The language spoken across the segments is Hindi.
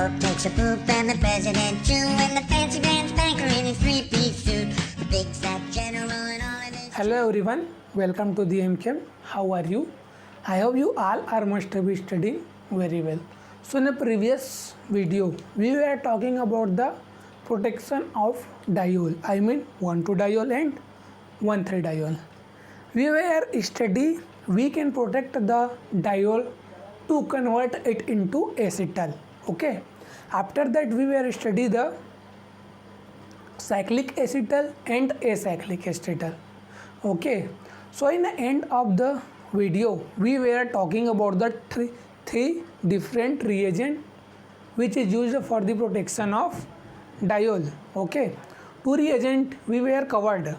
Pope takes a poop and the president too, and the fancy pants banker in his three-piece suit, the big fat general and all of this. Hello everyone, welcome to the MChem. How are you? I hope you all are must be studying very well. So in the previous video, we were talking about the protection of diol. I mean 1,2-diol and 1,3-diol. We were studying we can protect the diol to convert it into acetal. Okay. After that we were study the cyclic acetal and acyclic acetal. Okay. So in the end of the video we were talking about the three different reagent which is used for the protection of diol. Okay. Two reagent we were covered.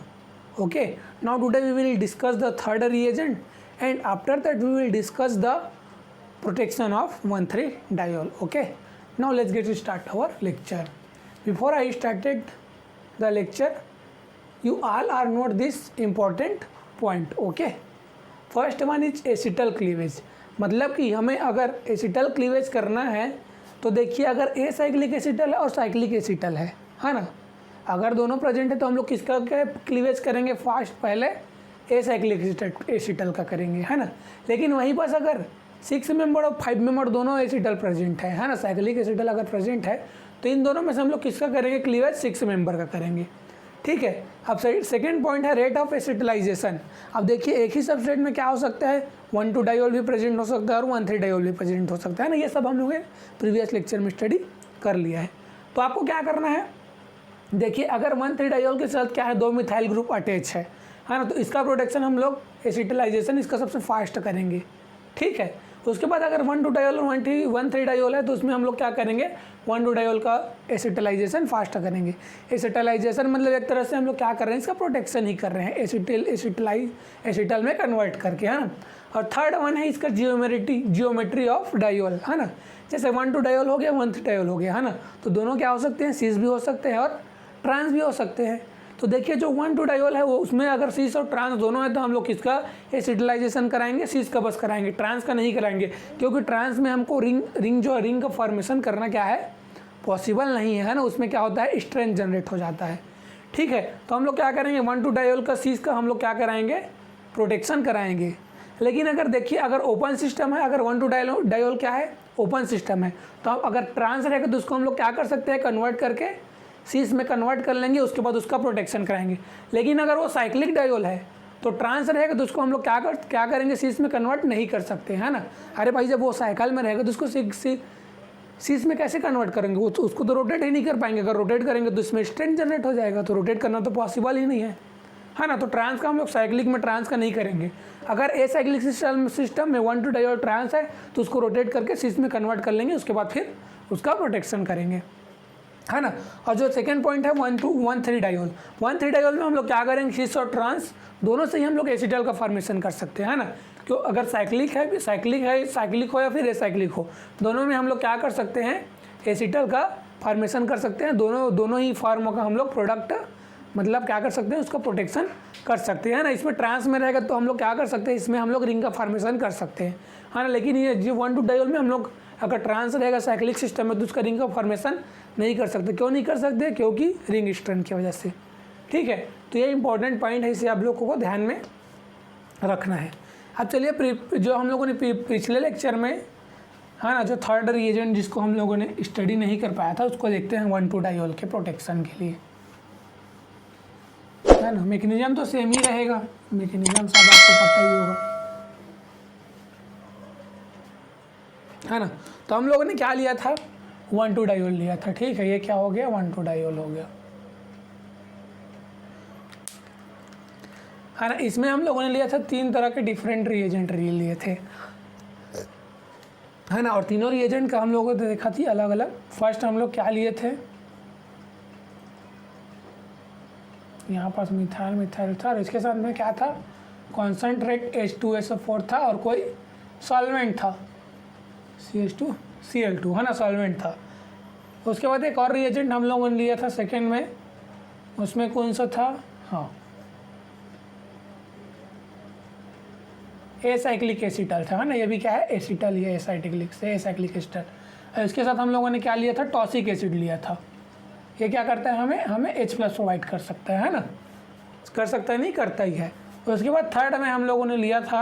Okay. Now today we will discuss the third reagent, and after that we will discuss the protection of 1,3-diol. Okay. Now let's get start our lecture. Before I started the lecture, you all are note this important point. Okay. First one is acetal cleavage. मतलब कि हमें अगर एसिटल क्लीवेज करना है तो देखिए अगर ए साइक्लिक एसिटल है और साइक्लिक एसिटल है ना. अगर दोनों प्रेजेंट है तो हम लोग किसका क्लीवेज करेंगे फास्ट, पहले ए साइक्लिक एसिटल का करेंगे, है ना. लेकिन वहीं पर अगर 6 मेंबर और 5 मेंबर दोनों एसिटल प्रेजेंट है ना, साइक्लिक एसिटल अगर प्रेजेंट है तो इन दोनों में से हम लोग किसका करेंगे क्लीवेज, 6 मेंबर का करेंगे. ठीक है. अब सेकेंड पॉइंट है रेट ऑफ एसिटलाइजेशन. अब देखिए एक ही सबस्ट्रेट में क्या हो सकता है, 1,2-डायोल भी प्रेजेंट हो सकता है और 1,3-डायोल भी प्रेजेंट हो सकता है ना. ये सब हम लोग प्रीवियस लेक्चर में स्टडी कर लिया है. तो आपको क्या करना है, देखिए अगर 1,3-डायोल के साथ क्या है, 2 मिथाइल ग्रुप अटैच है ना, तो इसका प्रोटेक्शन हम लोग एसिटलाइजेशन इसका सबसे फास्ट करेंगे. ठीक है. उसके बाद अगर 1,2-डायोल और 1,3-डायोल है तो उसमें हम लोग क्या करेंगे, 1,2-डायोल का एसिटलाइजेशन फास्ट करेंगे. एसिटलाइजेशन मतलब एक तरह से हम लोग क्या कर रहे हैं, इसका प्रोटेक्शन ही कर रहे हैं एसिटल में कन्वर्ट करके, है ना. और थर्ड वन है इसका जियोमेट्री ऑफ डायोल, है ना. जैसे 1,2-डायोल हो गया, 1,3-डायोल हो गया, है ना. तो दोनों क्या हो सकते हैं, सीस भी हो सकते हैं और ट्रांस भी हो सकते हैं. तो देखिए जो 1,2-डायोल है वो उसमें अगर सीस और ट्रांस दोनों है तो हम लोग किसका एसिटलाइजेशन कराएंगे, सीस का बस कराएंगे, ट्रांस का नहीं कराएंगे, क्योंकि ट्रांस में हमको रिंग का फॉर्मेशन करना क्या है, पॉसिबल नहीं है ना. उसमें क्या होता है, स्ट्रेंथ जनरेट हो जाता है. ठीक है. तो हम लोग क्या करेंगे, 1,2-डायोल का सीस का हम लोग क्या कराएंगे, प्रोटेक्शन कराएंगे. लेकिन अगर देखिए अगर ओपन सिस्टम है, अगर 1,2-डायोल क्या है, ओपन सिस्टम है, तो अगर ट्रांस रहेगा तो उसको हम लोग क्या कर सकते हैं, कन्वर्ट करके सीस में कन्वर्ट कर लेंगे, उसके बाद उसका प्रोटेक्शन कराएंगे. लेकिन अगर वो साइक्लिक डायोल है तो ट्रांस रहेगा तो उसको हम लोग क्या करेंगे, सीस में कन्वर्ट नहीं कर सकते, है ना. अरे भाई जब वो साइकिल में रहेगा तो उसको सीस में कैसे कन्वर्ट करेंगे, वो उसको तो रोटेट ही नहीं कर पाएंगे. अगर रोटेट करेंगे तो इसमें स्ट्रेंथ जनरेट हो जाएगा, तो रोटेट करना तो पॉसिबल ही नहीं है ना. तो ट्रांस का हम लोग साइक्लिक में ट्रांस का नहीं करेंगे. अगर ए साइक्लिक सिस्टम में 1,2-डायोल ट्रांस है तो उसको रोटेट करके सीस में कन्वर्ट कर लेंगे, उसके बाद फिर उसका प्रोटेक्शन करेंगे, है ना. और जो सेकंड पॉइंट है 1,3-डायोल. 1,3-डायोल में हम लोग क्या करेंगे, सीस और ट्रांस दोनों से ही हम लोग एसिटल का फॉर्मेशन कर सकते हैं, है ना. क्यों, अगर साइक्लिक हो या फिर एसाइक्लिक हो, दोनों में हम लोग क्या कर सकते हैं, एसिटल का फॉर्मेशन कर सकते हैं. दोनों ही फॉर्म का हम लोग प्रोडक्ट मतलब क्या कर सकते हैं, उसका प्रोटेक्शन कर सकते हैं, है ना. इसमें ट्रांस में रहेगा तो हम लोग क्या कर सकते हैं, इसमें हम लोग रिंग का फॉर्मेशन कर सकते हैं, है ना. लेकिन ये जो 1,2-डायोल में हम लोग अगर ट्रांस रहेगा साइक्लिक सिस्टम में तो उसका रिंग का फॉर्मेशन नहीं कर सकते. क्यों नहीं कर सकते, क्योंकि रिंग स्ट्रेंथ की वजह से. ठीक है. तो ये इंपॉर्टेंट पॉइंट है, इसे आप लोगों को ध्यान में रखना है. अब चलिए जो हम लोगों ने पिछले लेक्चर में, है ना, जो थर्ड रिएजेंट जिसको हम लोगों ने स्टडी नहीं कर पाया था उसको देखते हैं 1,2-डायोल के प्रोटेक्शन के लिए, है ना. मैकेनिज्म तो सेम ही रहेगा, मैकेनिज्म सब आपको पता ही होगा, है ना. तो हम लोगों ने क्या लिया था, 1,2-डायोल लिया था. ठीक है. ये क्या हो गया, 1,2-डायोल हो गया, है ना. इसमें हम लोगों ने लिया था 3 तरह के डिफरेंट रिएजेंट लिए थे, है ना. और तीनों रिएजेंट का हम लोगों ने देखा थी अलग अलग. फर्स्ट हम लोग क्या लिए थे, यहाँ पास मिथाइल था, और इसके साथ में क्या था, कॉन्सेंट्रेट H2SO4 था और कोई सॉल्वेंट था, CH2Cl2, है ना, सॉल्वेंट था. उसके बाद एक और रिएजेंट हम लोगों ने लिया था सेकेंड में, उसमें कौन सा था, हाँ, एसाइक्लिक एसिटल था, है ना. ये भी क्या है, एसिटल, ये एसाइक्लिक से एसाइक्लिक एसिटल. और इसके साथ हम लोगों ने क्या लिया था, टॉसिक एसिड लिया था। ये क्या करता है, हमें H+ प्रोवाइड कर सकता है ना, कर सकता है, नहीं करता ही है। और उसके बाद थर्ड में हम लोगों ने लिया था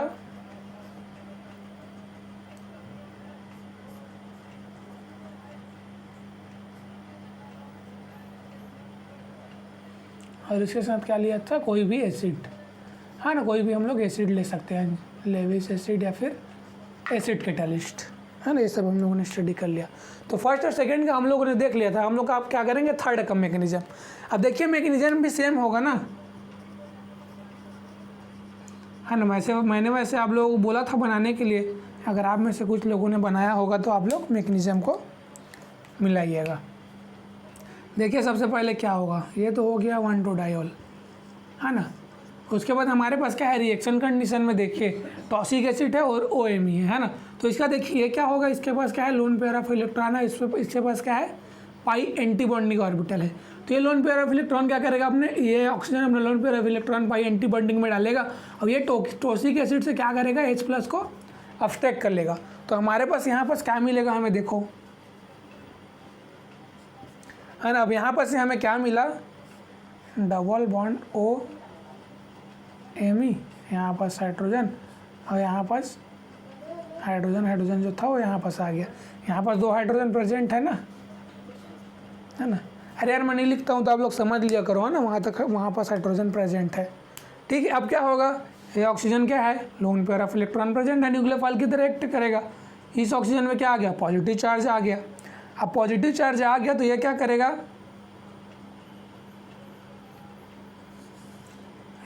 और इसके साथ क्या लिया था, कोई भी एसिड, हाँ ना, कोई भी हम लोग एसिड ले सकते हैं, लेविस एसिड या फिर एसिड कैटालिस्ट, है ना। ये सब हम लोगों ने स्टडी कर लिया। तो फर्स्ट और सेकंड का हम लोगों ने देख लिया था। हम लोग आप क्या करेंगे, थर्ड का मैकेनिज्म। अब देखिए मैकेनिज्म भी सेम होगा ना, है ना। मैंने वैसे आप लोगों को बोला था बनाने के लिए, अगर आप में से कुछ लोगों ने बनाया होगा तो आप लोग मैकेनिज्म को मिलाइएगा। देखिए सबसे पहले क्या होगा, ये तो हो गया 1,2-डायोल, है ना। उसके बाद हमारे पास क्या है, रिएक्शन कंडीशन में देखिए टॉसिक एसिड है और OMe है ना। तो इसका देखिए क्या होगा, इसके पास क्या है, लोन पेयर ऑफ इलेक्ट्रॉन है, इसके पास क्या है, पाई एंटी बॉन्डिंग ऑर्बिटल है। तो ये लोन पेयर ऑफ इलेक्ट्रॉन क्या करेगा, अपने ये ऑक्सीजन अपने loan pair of electron pi anti bonding में डालेगा और ये टॉसिक एसिड से क्या करेगा, H+ को अब्स्ट्रैक्ट कर लेगा। तो हमारे पास यहाँ पास क्या मिलेगा हमें, देखो, है ना। अब यहाँ पर से हमें क्या मिला, डबल बॉन्ड OMe, यहाँ पर हाइड्रोजन और यहाँ पर हाइड्रोजन जो था वो यहाँ पास आ गया। यहाँ पर 2 हाइड्रोजन प्रेजेंट है ना, अरे यार मैं नहीं लिखता हूँ तो आप लोग समझ लिया करो, है ना। वहाँ पास हाइड्रोजन प्रेजेंट है, ठीक है। अब क्या होगा, ये ऑक्सीजन क्या है, loan pair of electron present है, न्यूक्लियोफाइल की तरह एक्ट करेगा। इस ऑक्सीजन में क्या आ गया, पॉजिटिव चार्ज आ गया। अब पॉजिटिव चार्ज आ गया तो ये क्या करेगा,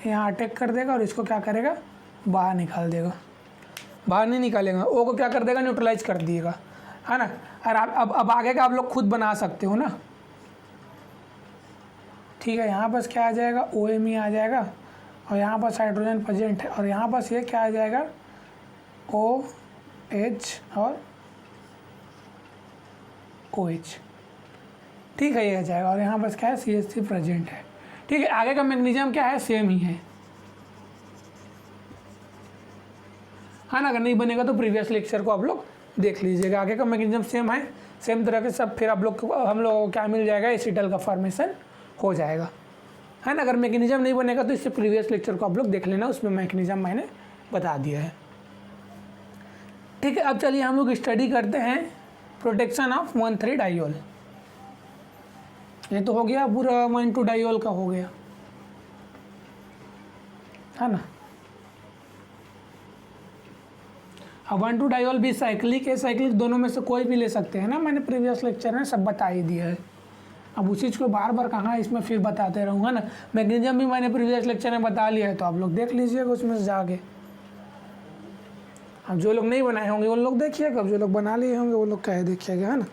यहाँ अटैक कर देगा और इसको क्या करेगा, बाहर निकाल देगा। बाहर नहीं निकालेगा, O को क्या कर देगा, न्यूट्रलाइज कर दिएगा, है ना। और अब आगे का आप लोग खुद बना सकते हो ना, ठीक है। यहाँ पास क्या आ जाएगा, OMe आ जाएगा और यहाँ पास हाइड्रोजन प्रेजेंट है और यहाँ पास ये क्या आ जाएगा, OH और OH, ठीक है, ये आ जाएगा। और यहाँ पास क्या है, CH3 प्रेजेंट है, ठीक है। आगे का मैकेनिज्म क्या है, सेम ही है ना। अगर नहीं बनेगा तो प्रीवियस लेक्चर को आप लोग देख लीजिएगा। आगे का मैकेनिज्म सेम है, सेम तरह के सब। फिर आप लोग हम लोगों को क्या मिल जाएगा, एसिटल का फॉर्मेशन हो जाएगा, है ना। अगर मैकेनिज्म नहीं बनेगा तो इससे प्रीवियस लेक्चर को आप लोग देख लेना, उसमें मैकेनिज्म मैंने बता दिया है, ठीक है। अब चलिए हम लोग स्टडी करते हैं प्रोटेक्शन ऑफ 1,3-डायोल। ये तो हो गया पूरा 1,2-डायोल का हो गया, है ना। अब 1,2-डायोल भी साइक्लिक है, साइक्लिक दोनों में से कोई भी ले सकते हैं ना, मैंने प्रीवियस लेक्चर में सब बता ही दिया है। अब उसी चीज़ को बार बार कहाँ इसमें फिर बताते रहूँगा ना। मैकेनिज्म भी मैंने प्रीवियस लेक्चर में बता लिया है, तो आप लोग देख लीजिएगा उसमें से जाके। अब जो लोग नहीं बनाए होंगे वो लोग देखिएगा, अब जो लोग बना लिए होंगे वो लोग क्या है देखिएगा, है ना,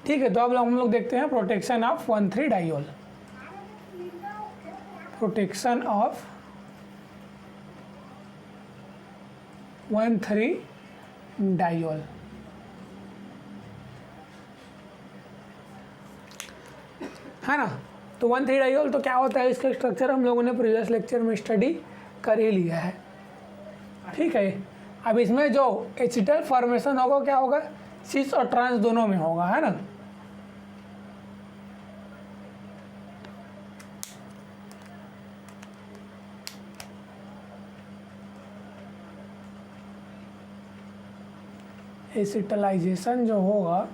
ठीक है। तो अब हम लोग देखते हैं प्रोटेक्शन ऑफ 1,3-डायोल। प्रोटेक्शन ऑफ 1,3-डायोल, है ना। तो 1,3-डायोल तो क्या होता है, इसका स्ट्रक्चर हम लोगों ने प्रीवियस लेक्चर में स्टडी कर ही लिया है, ठीक है। अब इसमें जो एसिटल फॉर्मेशन होगा क्या होगा, सिस और ट्रांस दोनों में होगा, है ना। एसिटलाइजेशन जो होगा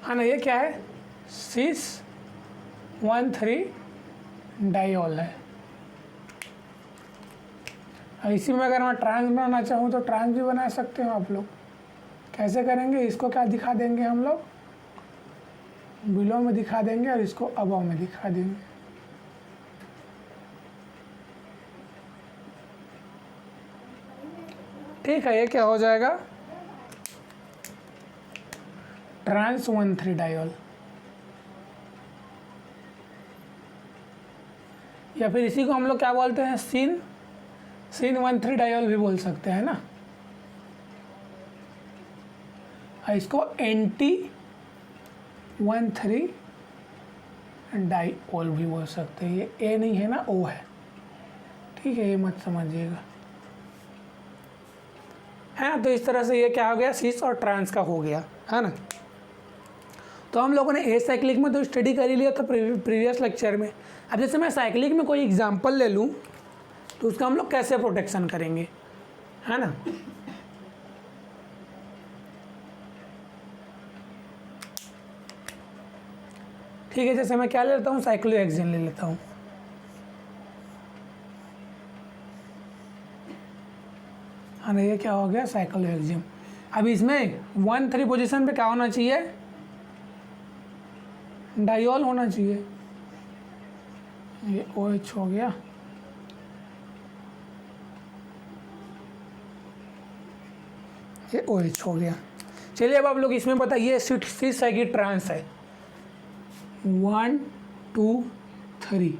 है ना, ये क्या है, सिस 1,3-डायोल है। इसी में अगर मैं ट्रांस बनाना चाहूँ तो ट्रांस भी बना सकते हो आप लोग। कैसे करेंगे, इसको क्या दिखा देंगे हम लोग, बिलो में दिखा देंगे और इसको अबव में दिखा देंगे, ठीक है। ये क्या हो जाएगा, ट्रांस 1,3-डायोल, या फिर इसी को हम लोग क्या बोलते हैं, सिन 1,3 डायोल भी बोल सकते हैं ना। और इसको NT13 डाइओल भी बोल सकते हैं। ये ए नहीं है ना, ओ है, ठीक है, ये मत समझिएगा, है ना। तो इस तरह से ये क्या हो गया, सिस और ट्रांस का हो गया, है ना। तो हम लोगों ने एसाइक्लिक में तो स्टडी कर ही लिया था प्रीवियस लेक्चर में। अब जैसे मैं साइक्लिक में कोई एग्जांपल ले लूँ तो उसका हम लोग कैसे प्रोटेक्शन करेंगे, है ना। ठीक है, जैसे मैं क्या ले लेता हूँ, साइक्लोहेक्सेन ले लेता हूँ। हाँ, ये क्या हो गया, साइक्लोहेक्सेन। अब इसमें 1,3 पोजीशन पे क्या होना चाहिए, डायोल होना चाहिए। ये OH हो गया, ये OH हो गया। चलिए अब आप लोग इसमें बताइए, सिस है कि ट्रांस है। 1 2 3,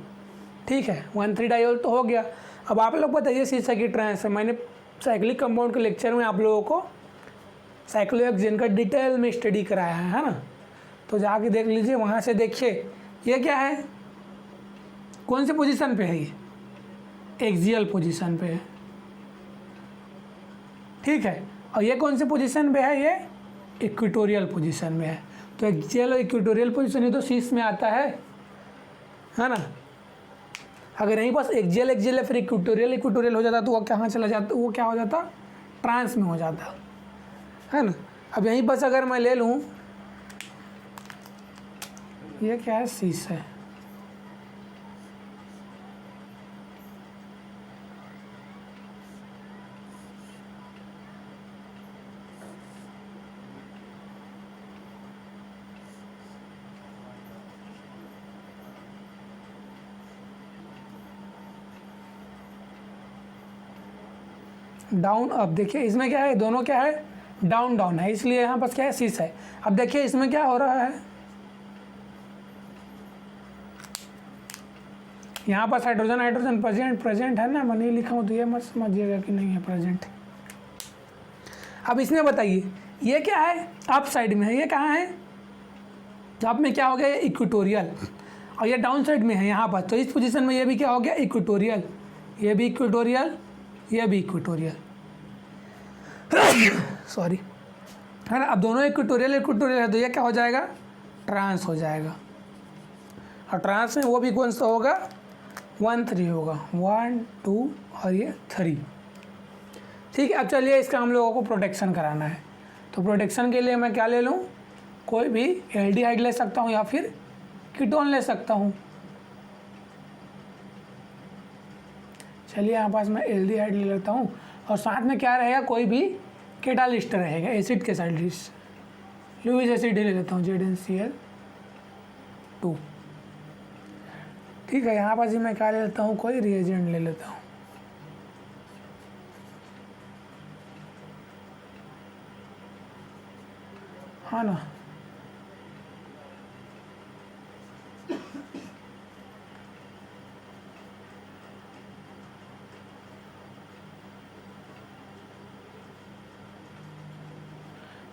ठीक है, 1,3 डायोल तो हो गया। अब आप लोग बताइए सिस है कि ट्रांस है। मैंने साइक्लिक कंपाउंड के लेक्चर में आप लोगों को साइक्लोहेक्सेन का डिटेल में स्टडी कराया है ना। तो जाके देख लीजिए, वहाँ से देखिए ये क्या है, कौन से पोजीशन पे है, ये एक्सियल पोजीशन पे है, ठीक है। और ये कौन से पोजीशन पे है, ये इक्वेटोरियल पोजीशन में है। तो एक्सियल और इक्वेटोरियल पोजीशन ही तो सिस में आता है ना। अगर यहीं पास एक्सियल या फिर इक्वेटोरियल हो जाता तो वो कहाँ चला जाता, वो क्या हो जाता, ट्रांस में हो जाता, है ना। अब यहीं पास अगर मैं ले लूँ, ये क्या है, सिस है, डाउन अप। देखिए इसमें क्या है, दोनों क्या है, डाउन डाउन है, इसलिए यहाँ पास क्या है, सिस है। अब देखिए इसमें क्या हो रहा है, यहाँ पास हाइड्रोजन प्रेजेंट है ना। मैं नहीं लिखा हूँ तो ये मत समझिएगा कि नहीं है प्रेजेंट। अब इसमें बताइए ये क्या है, अप साइड में है, ये कहाँ है, अप में क्या हो गया, ये इक्वेटोरियल, और ये डाउन साइड में है यहाँ पर। तो इस पोजीशन में ये भी क्या हो गया, इक्वेटोरियल, ये भी इक्वेटोरियल, ये भी इक्वेटोरियल, सॉरी, है ना। अब दोनों इक्वेटोरियल है तो ये क्या हो जाएगा, ट्रांस हो जाएगा। और ट्रांस में वो भी कौन सा होगा, 1,3 होगा, 1 2 और ये 3, ठीक है। अब चलिए इसका हम लोगों को प्रोटेक्शन कराना है। तो प्रोटेक्शन के लिए मैं क्या ले लूँ, कोई भी एल्डिहाइड ले सकता हूँ या फिर कीटोन ले सकता हूँ। चलिए यहाँ पास मैं एल्डिहाइड ले लेता हूँ, और साथ में क्या रहेगा, कोई भी कैटालिस्ट रहेगा, एसिड के साइड यूरिक एसिड ले लेता हूँ, ZnCl2, ठीक है। यहाँ पास ही मैं क्या ले लेता हूँ, कोई रिएजेंट ले लेता हूँ, हाँ ना।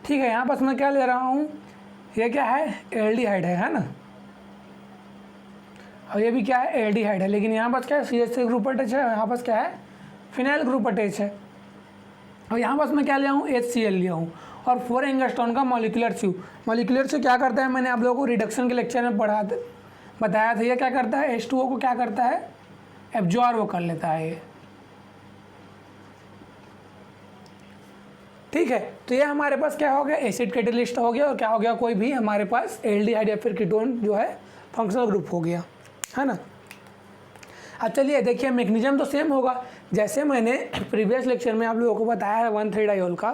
ठीक है, यहाँ पास मैं क्या ले रहा हूँ, ये क्या है, एल्डिहाइड है ना। और ये भी क्या है, एल्डिहाइड है, लेकिन यहाँ पास क्या है, CH3 ग्रुप अटैच है, यहाँ पास क्या है, फिनाइल ग्रुप अटैच है। और यहाँ पास मैं क्या लिया हूँ, HCl लिया हूँ, और 4 एंगस्ट्रॉन का मॉलिक्यूलर च्यू क्या करता है, मैंने आप लोगों को रिडक्शन के लेक्चर में बताया था। ये क्या करता है, H2O को क्या करता है, एब्जॉर्ब कर लेता है ये, ठीक है। तो ये हमारे पास क्या हो गया, एसिड कैटलिस्ट हो गया, और क्या हो गया, कोई भी हमारे पास एल्डिहाइड या फिर कीटोन जो है फंक्शनल ग्रुप हो गया, है ना। अब चलिए देखिए मैकेनिज्म तो सेम होगा, जैसे मैंने प्रीवियस लेक्चर में आप लोगों को बताया है 1,3 डायोल का,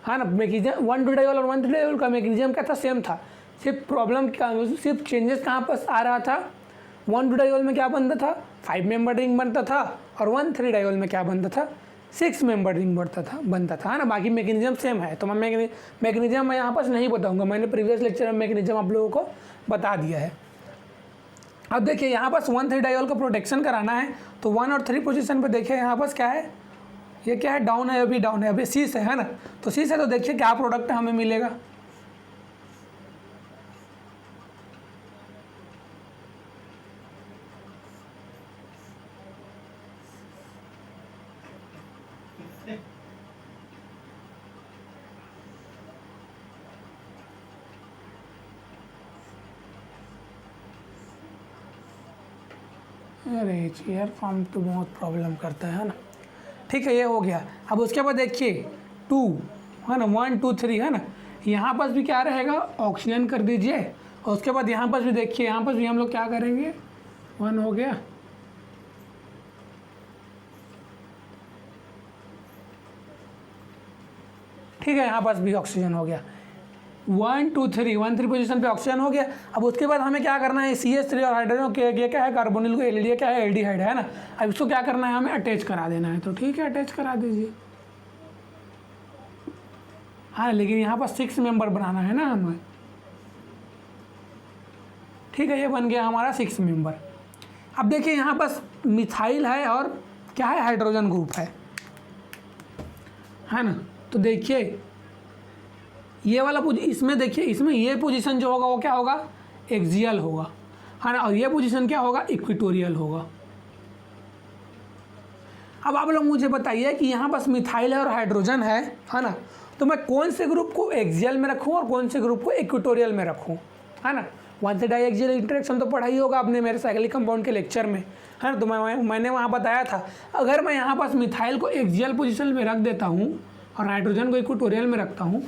है ना। मैकेनिज्म 1,2 डायोल और 1,3 डायोल का मैकेनिज्म क्या था, सेम था। सिर्फ प्रॉब्लम क्या, सिर्फ चेंजेस कहाँ पर आ रहा था, 1,2 डायोल में क्या बनता था, 5 मेंबर रिंग बनता था, और 1,3 डायोल में क्या बनता था, 6 मेंबर रिंग बनता था, है ना। बाकी मैकेनिज्म सेम है। तो मैं मैकेनिज्म मैं यहाँ पर नहीं बताऊँगा, मैंने प्रीवियस लेक्चर में मैकेनिज्म आप लोगों को बता दिया है। अब देखिए यहाँ पास 1,3 डायोल का प्रोटेक्शन कराना है, तो 1 और 3 पोजीशन पे देखिए यहाँ पास क्या है, ये क्या है, डाउन है, अभी डाउन है, अभी शीश है ना, तो शीश है, तो देखिए क्या प्रोडक्ट हमें मिलेगा। अरे चेयर फॉर्म तो बहुत प्रॉब्लम करता है ना। ठीक है, ये हो गया। अब उसके बाद देखिए 2 है ना, 1 2 3 है ना, यहाँ पास भी क्या रहेगा, ऑक्सीजन कर दीजिए। और उसके बाद यहाँ पास भी देखिए, यहाँ पास भी हम लोग क्या करेंगे, 1 हो गया, ठीक है, यहाँ पास भी ऑक्सीजन हो गया। 1 2 3 1 3 पोजीशन पे ऑक्सीजन हो गया। अब उसके बाद हमें क्या करना है, CH3 और हाइड्रोजन के ये क्या है, कार्बोनिल को एल क्या है, एल्डिहाइड है ना। अब इसको क्या करना है, हमें अटैच करा देना है, तो ठीक है अटैच करा दीजिए। हाँ लेकिन यहाँ पर 6 मेंबर बनाना है ना हमें। ठीक है, ये बन गया हमारा 6 मेंबर। अब देखिए यहाँ पर मिथाइल है और क्या है, हाइड्रोजन ग्रुप है ना। तो देखिए ये वाला इसमें देखिए, इसमें ये पोजीशन जो होगा वो क्या होगा, एक्सियल होगा, है ना, और ये पोजीशन क्या होगा, इक्वेटोरियल होगा। अब आप लोग मुझे बताइए कि यहाँ बस मिथाइल है और हाइड्रोजन है ना, तो मैं कौन से ग्रुप को एक्सियल में रखूँ और कौन से ग्रुप को इक्वेटोरियल में रखूँ, है ना। 1 से डाई एक्सियल इंटरेक्शन तो पढ़ा ही होगा आपने मेरे साइक्लिक कंपाउंड के लेक्चर में, है ना। तो मैंने वहाँ बताया था, अगर मैं यहाँ पास मिथाइल को एक्सियल पोजीशन में रख देता हूँ और हाइड्रोजन को इक्वेटोरियल में रखता हूँ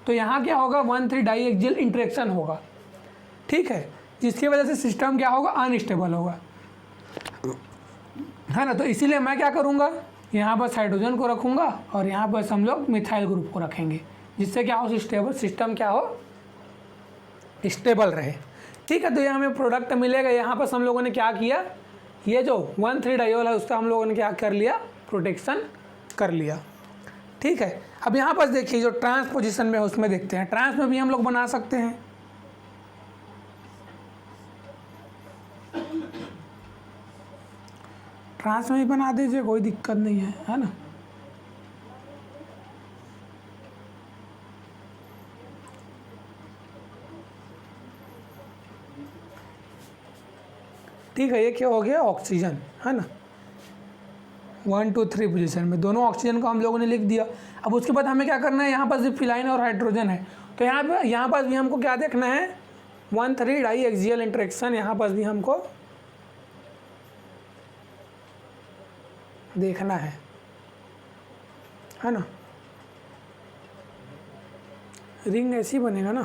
तो यहाँ क्या होगा, 1 3 डाई एक्सियल इंटरेक्शन होगा, ठीक है, जिसकी वजह से सिस्टम क्या होगा, अनस्टेबल होगा, है ना। तो इसीलिए मैं क्या करूँगा, यहाँ पर हाइड्रोजन को रखूँगा और यहाँ पर हम लोग मिथाइल ग्रुप को रखेंगे, जिससे क्या हो, स्टेबल सिस्टम क्या हो, स्टेबल रहे। ठीक है, तो ये हमें प्रोडक्ट मिलेगा। यहाँ पर हम लोगों ने क्या किया, ये जो 1 3 डायोल है उसका हम लोगों ने क्या कर लिया, प्रोटेक्शन कर लिया। ठीक है, अब यहाँ पर देखिए जो ट्रांस पोजीशन में है उसमें देखते हैं, ट्रांस में भी हम लोग बना सकते हैं। ट्रांस में ही बना दीजिए, कोई दिक्कत नहीं है ना। ठीक है, ये क्या हो गया, ऑक्सीजन, है ना। 1 2 3 पोजीशन में दोनों ऑक्सीजन को हम लोगों ने लिख दिया। अब उसके बाद हमें क्या करना है, यहाँ पास भी फिलाइन और हाइड्रोजन है, तो यहाँ पास भी हमको क्या देखना है, 1 3 डाई एक्सियल इंटरेक्शन यहाँ पास भी हमको देखना है ना। रिंग ऐसी बनेगा ना,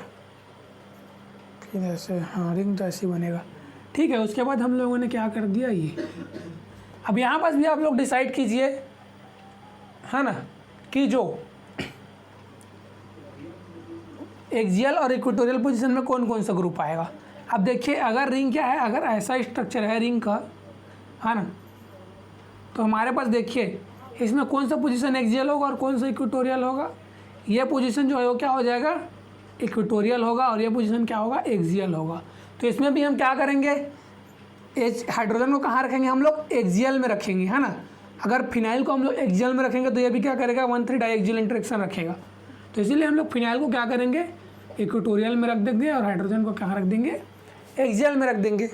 ठीक है, ऐसे, हाँ रिंग तो ऐसी बनेगा। ठीक है, उसके बाद हम लोगों ने क्या कर दिया, ये अब यहाँ पास भी आप लोग डिसाइड कीजिए, है ना, कि जो एक्सियल और इक्वेटोरियल पोजीशन में कौन कौन सा ग्रुप आएगा। अब देखिए अगर रिंग क्या है, अगर ऐसा स्ट्रक्चर है रिंग का, है ना, तो हमारे पास देखिए इसमें कौन सा पोजीशन एक्सियल होगा और कौन सा इक्वेटोरियल होगा। ये पोजीशन जो है वो क्या हो जाएगा, इक्वेटोरियल होगा, और ये पोजीशन क्या होगा, एक्सियल होगा। तो इसमें भी हम क्या करेंगे, हाइड्रोजन को कहाँ रखेंगे, हम लोग एक्सियल में रखेंगे, है ना। अगर फिनाइल को हम लोग एक्सियल में रखेंगे तो ये भी क्या करेगा, 1 3 डाई एक्सियल इंटरेक्शन रखेगा। तो इसीलिए हम लोग फिनाइल को क्या करेंगे, इक्वेटोरियल में रख देंगे और हाइड्रोजन को कहाँ रख देंगे, एक्सियल में रख देंगे।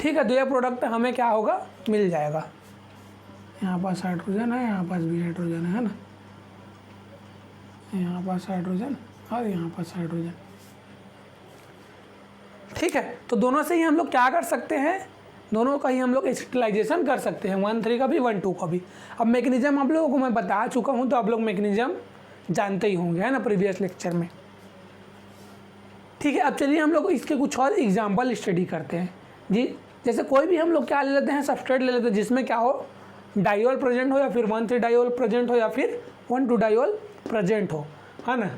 ठीक है, तो ये प्रोडक्ट हमें क्या होगा, मिल जाएगा। यहाँ पास हाइड्रोजन है, यहाँ पास भी हाइड्रोजन है ना, यहाँ पास हाइड्रोजन और यहाँ पास हाइड्रोजन। ठीक है, तो दोनों से ही हम लोग क्या कर सकते हैं, दोनों का ही हम लोग एसिटिलाइजेशन कर सकते हैं, 1 3 का भी 1 2 का भी। अब मैकेनिज्म आप लोगों को मैं बता चुका हूँ, तो आप लोग मैकेनिज्म जानते ही होंगे, है ना, प्रीवियस लेक्चर में। ठीक है, अब चलिए हम लोग इसके कुछ और एग्जाम्पल स्टडी करते हैं जी। जैसे कोई भी हम लोग क्या ले लेते हैं, सबस्ट्रेट ले लेते हैं जिसमें क्या हो, डायोल प्रेजेंट हो, या फिर 1 3 डायोल प्रेजेंट हो, या फिर 1 2 डायोल प्रेजेंट हो, है ना।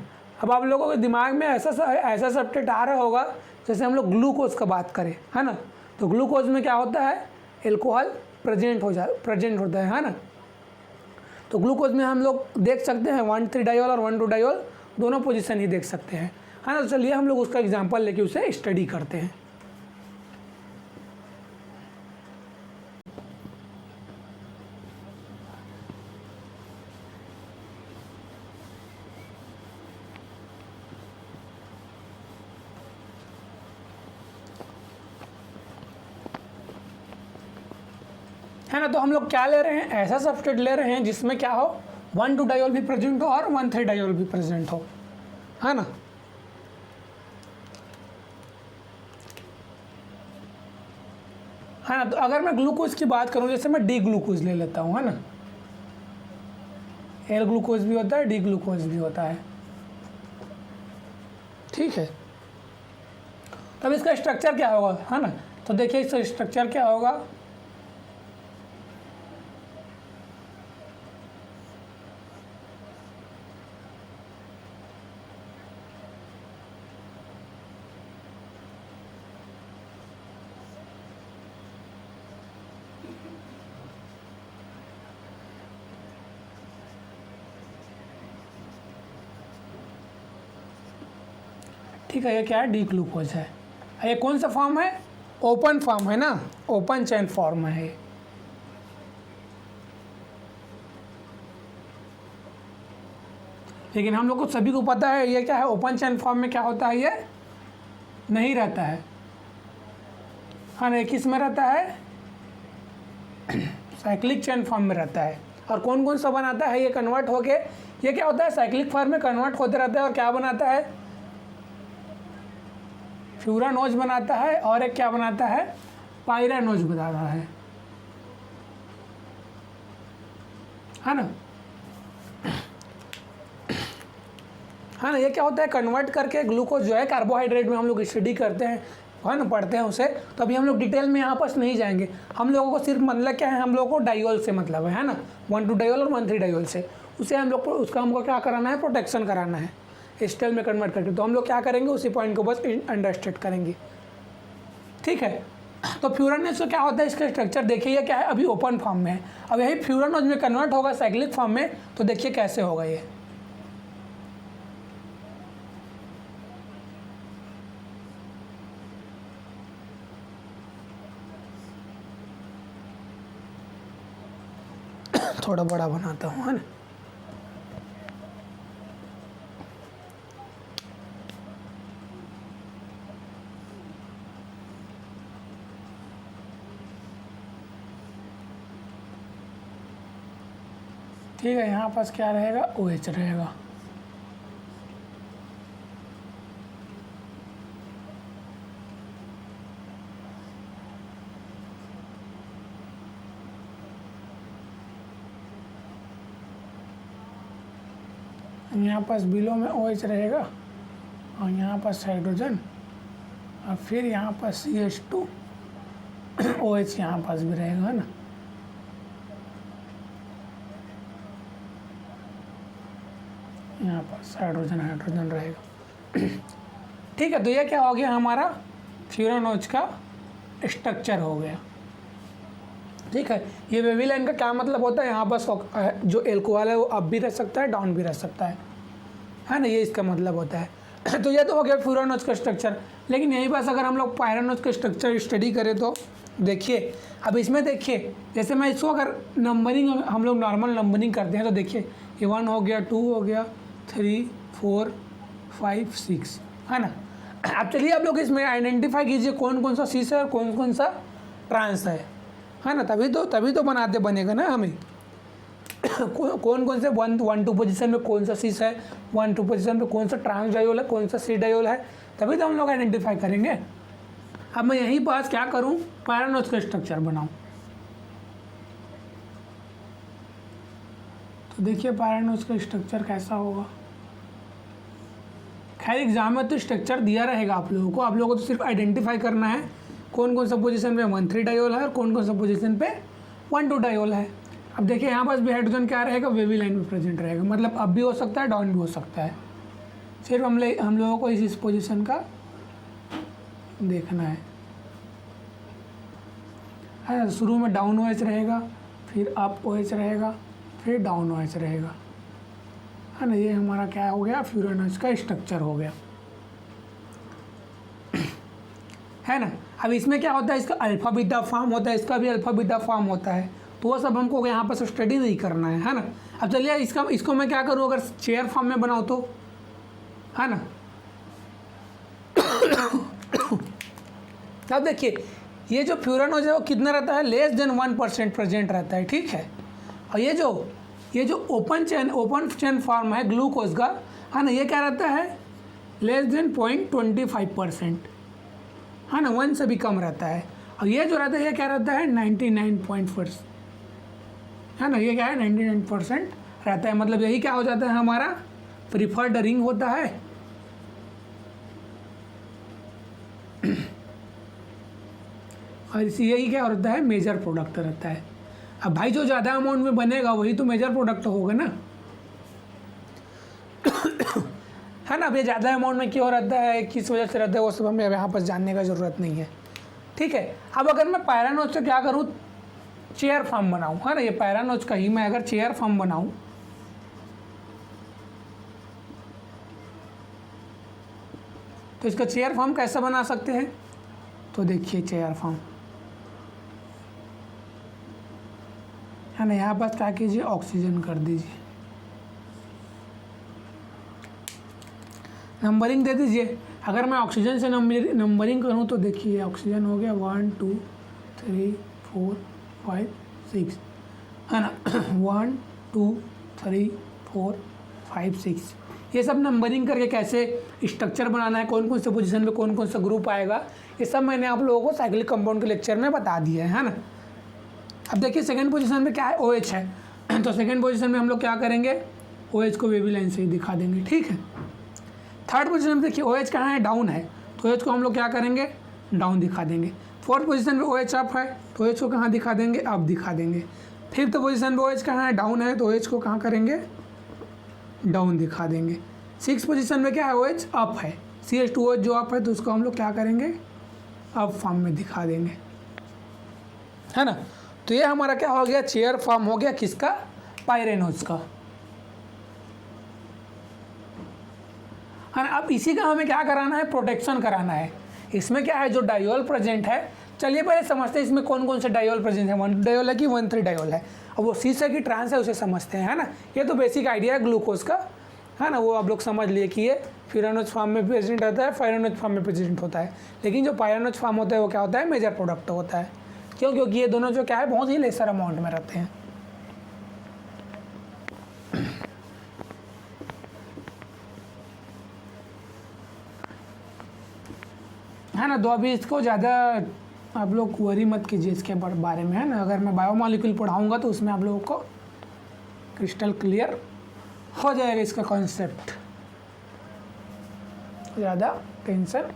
अब आप लोगों के दिमाग में ऐसा सबस्ट्रेट आ रहा होगा, जैसे हम लोग ग्लूकोज का बात करें, है ना, तो ग्लूकोज में क्या होता है, एल्कोहल प्रेजेंट होता है ना। तो ग्लूकोज में हम लोग देख सकते हैं 1 3 डायोल और 1 2 डायोल दोनों पोजीशन ही देख सकते हैं। है ना। तो चलिए हम लोग उसका एग्जांपल लेके उसे स्टडी करते हैं। है ना। तो हम लोग क्या ले रहे हैं, ऐसा सब्सट्रेट ले रहे हैं जिसमें क्या हो, 1,2 डायोल भी प्रेजेंट हो और 1,3 डायोल भी प्रेजेंट हो, है ना। है ना। तो अगर मैं ग्लूकोज की बात करूं, जैसे मैं डी ग्लूकोज ले लेता हूं, है ना, एल ग्लूकोज भी होता है, डी ग्लूकोज भी होता है, ठीक है। तब इसका स्ट्रक्चर क्या होगा, है ना। तो देखिए इसका स्ट्रक्चर क्या होगा, ठीक है। ये क्या है, डी ग्लूकोज है। ये कौन सा फॉर्म है, ओपन फॉर्म है ना, ओपन चेन फॉर्म है। लेकिन हम लोग को सभी को पता है ये क्या है, ओपन चेन फॉर्म में क्या होता है, ये नहीं रहता है, हाँ नहीं, किस में रहता है, साइक्लिक चेन फॉर्म में रहता है। और कौन कौन सा बनाता है, ये कन्वर्ट होके, ये क्या होता है, साइक्लिक फॉर्म में कन्वर्ट होते रहता है और क्या बनाता है, फ्यूरानोज बनाता है, और एक क्या बनाता है, पायरानोज बनाता है ना। हाँ ना। ये क्या होता है, कन्वर्ट करके ग्लूकोज जो है कार्बोहाइड्रेट में हम लोग स्टडी करते हैं, है ना, पढ़ते हैं उसे। तो अभी हम लोग डिटेल में यहाँ पर नहीं जाएंगे, हम लोगों को सिर्फ मतलब क्या है, हम लोगों को डायोल से मतलब है ना, 1,2 डायोल और 1,3 डायोल से, उसे हम लोग को उसका हमको क्या कराना है, प्रोटेक्शन कराना है एस्टेल में कन्वर्ट करके। तो हम लोग क्या करेंगे, उसी पॉइंट को बस अंडरस्टैंड करेंगे, ठीक है। तो फ्यूरानोज का क्या होता है, इसका स्ट्रक्चर देखिए, ये क्या है, अभी ओपन फॉर्म में है। अब यही फ्यूरानोज में कन्वर्ट होगा साइक्लिक फॉर्म में, तो देखिए कैसे होगा ये, थोड़ा बड़ा बनाता हूँ, है ना। ठीक है। यहाँ पास क्या रहेगा, OH रहेगा, यहाँ पास बिलो में OH रहेगा, और यहाँ पास हाइड्रोजन, और फिर यहाँ पास CH2 OH यहाँ पास भी रहेगा, है ना। यहाँ पास हाइड्रोजन हाइड्रोजन रहेगा, ठीक है। तो ये क्या हो गया, हमारा फ्यूरानोज का स्ट्रक्चर हो गया, ठीक है। ये वेवी लाइन का क्या मतलब होता है, यहाँ बस जो एल्कोहल है वो अप भी रह सकता है, डाउन भी रह सकता है ना, ये इसका मतलब होता है। तो ये तो हो गया फ्यूरानोज का स्ट्रक्चर। लेकिन यही बस अगर हम लोग पायरानोज का स्ट्रक्चर स्टडी करें तो देखिए, अब इसमें देखिए, जैसे मैं इसको अगर नंबरिंग हम लोग नॉर्मल नंबरिंग करते हैं तो देखिए, ये 1 हो गया, 2 हो गया, 3, 4, 5, 6, है ना। अब चलिए आप लोग इसमें आइडेंटिफाई कीजिए कौन कौन सा सीस है और कौन कौन सा ट्रांस है ना। तभी तो बनाते बनेगा ना हमें कौन कौन से 1-2 पोजीशन में कौन सा सीस है, 1-2 पोजीशन में कौन सा ट्रांस डायोल है, कौन सा सी डायोल है, तभी तो हम लोग आइडेंटिफाई करेंगे। अब मैं यहीं पास क्या करूं, पायरानोज का स्ट्रक्चर बनाऊं। तो देखिए पायरानोज का स्ट्रक्चर कैसा होगा। खैर एग्जाम में तो स्ट्रक्चर दिया रहेगा आप लोगों को तो सिर्फ आइडेंटिफाई करना है कौन कौन सा पोजीशन पे 1,3 डायोल है और कौन कौन सा पोजीशन पे 1,2 डायोल है। अब देखिए यहाँ पास भी हाइड्रोजन क्या रहेगा, वेवी लाइन में प्रेजेंट रहेगा, मतलब अप भी हो सकता है, डाउन भी हो सकता है। सिर्फ हम लोगों को इस पोजीशन का देखना है। शुरू में डाउन OH रहेगा, फिर अप OH रहेगा, फिर डाउन OH रहेगा, है ना। ये हमारा क्या हो गया, फ्यूरानोज का स्ट्रक्चर हो गया। है ना। अब इसमें क्या होता है, इसका अल्फा बीटा फॉर्म होता है, इसका भी अल्फा बीटा फॉर्म होता है, तो वो सब हमको यहाँ पर स्टडी नहीं करना है ना। अब चलिए इसको मैं क्या करूँ, अगर चेयर फॉर्म में बनाऊँ तो, है ना। अब देखिए ये जो फ्यूरानोज है वो कितना रहता है, लेस देन 1% प्रेजेंट रहता है, ठीक है। और ये जो ओपन चेन फॉर्म है ग्लूकोज का, है ना, ये क्या रहता है, लेस देन 0.25%, है ना, 1 से भी कम रहता है। और ये जो रहता है ये क्या रहता है, 99%, है ना, ये क्या है 99% रहता है। मतलब यही क्या हो जाता है, हमारा प्रीफर्ड रिंग होता है। और यही क्या होता है, मेजर प्रोडक्ट रहता है। अब भाई जो ज़्यादा अमाउंट में बनेगा वही तो मेजर प्रोडक्ट होगा ना, है ना। अब ये ज़्यादा अमाउंट में क्यों रहता है, किस वजह से रहता है, वो सब हमें यहाँ पर जानने का ज़रूरत नहीं है, ठीक है। अब अगर मैं पैरानोज से क्या करूँ, चेयर फॉर्म बनाऊँ, है ना, ये पैरानोज का ही मैं अगर चेयर फॉर्म बनाऊँ, तो इसका चेयर फॉर्म कैसे बना सकते हैं, तो देखिए चेयर फॉर्म, है ना, यहाँ पर क्या कीजिए, ऑक्सीजन कर दीजिए, नंबरिंग दे दीजिए। अगर मैं ऑक्सीजन से नंबरिंग करूँ तो देखिए ऑक्सीजन हो गया 1 2 3 4 5 6, है ना, 1 2 3 4 5 6, ये सब नंबरिंग करके कैसे स्ट्रक्चर बनाना है, कौन कौन से पोजीशन पे कौन कौन सा ग्रुप आएगा, ये सब मैंने आप लोगों को साइक्लिक कंपाउंड के लेक्चर में बता दिया है ना। अब देखिए सेकंड पोजीशन में क्या है, OH है, तो सेकंड पोजीशन में हम लोग क्या करेंगे, OH को वेवी लाइन से ही दिखा देंगे, ठीक है। थर्ड पोजीशन में देखिए OH कहाँ है, डाउन है, तो OH को हम लोग क्या करेंगे, डाउन दिखा देंगे। फोर्थ पोजीशन में OH अप है, तो OH को कहाँ दिखा देंगे, अप दिखा देंगे। फिफ्थ पोजीशन में OH कहाँ है, डाउन है, तो OH को कहाँ करेंगे, डाउन दिखा देंगे। सिक्स पोजीशन में क्या है, OH अप है, CH2OH जो अप है तो उसको हम लोग क्या करेंगे, अप फॉर्म में दिखा देंगे, है ना। तो ये हमारा क्या हो गया, चेयर फॉर्म हो गया किसका, पायरेनोज का, है ना। अब इसी का हमें क्या कराना है, प्रोटेक्शन कराना है। इसमें क्या है, जो डायोल प्रेजेंट है, चलिए पहले समझते हैं इसमें कौन कौन से डायोल प्रेजेंट है, 1 डायोल है कि 1,3 डायोल है। अब वो सी से की ट्रांस है उसे समझते हैं, है ना। ये तो बेसिक आइडिया है ग्लूकोज का, है ना, वो आप लोग समझ लिए कि ये फ्यूरानोज फॉर्म में प्रेजेंट रहता है, पायरेनोज फॉर्म में प्रेजेंट होता है। लेकिन जो पायरेनोज फॉर्म होता है वो क्या होता है, मेजर प्रोडक्ट होता है। क्यों, क्योंकि ये दोनों जो क्या है बहुत ही लेसर अमाउंट में रहते हैं, है ना। तो अभी इसको ज़्यादा आप लोग वरी मत कीजिए इसके बारे में, है ना। अगर मैं बायोमॉलिक्यूल पढ़ाऊँगा तो उसमें आप लोगों को क्रिस्टल क्लियर हो जाएगा इसका कॉन्सेप्ट, ज़्यादा टेंशन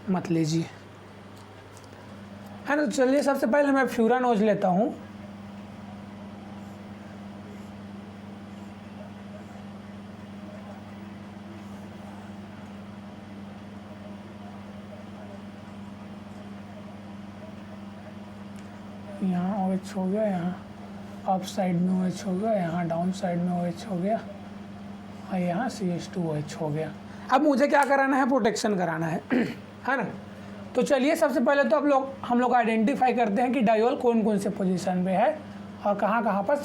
मत लीजिए, है ना। तो चलिए सबसे पहले मैं फ्यूरानोज लेता हूँ, यहाँ OH हो गया, यहाँ अप साइड में OH हो गया, यहाँ डाउन साइड में OH हो गया, और यहाँ CH2OH हो गया। अब मुझे क्या कराना है, प्रोटेक्शन कराना है, है ना। तो चलिए सबसे पहले तो हम लोग आइडेंटिफाई करते हैं कि डायोल कौन कौन से पोजीशन पे है और कहाँ कहाँ पर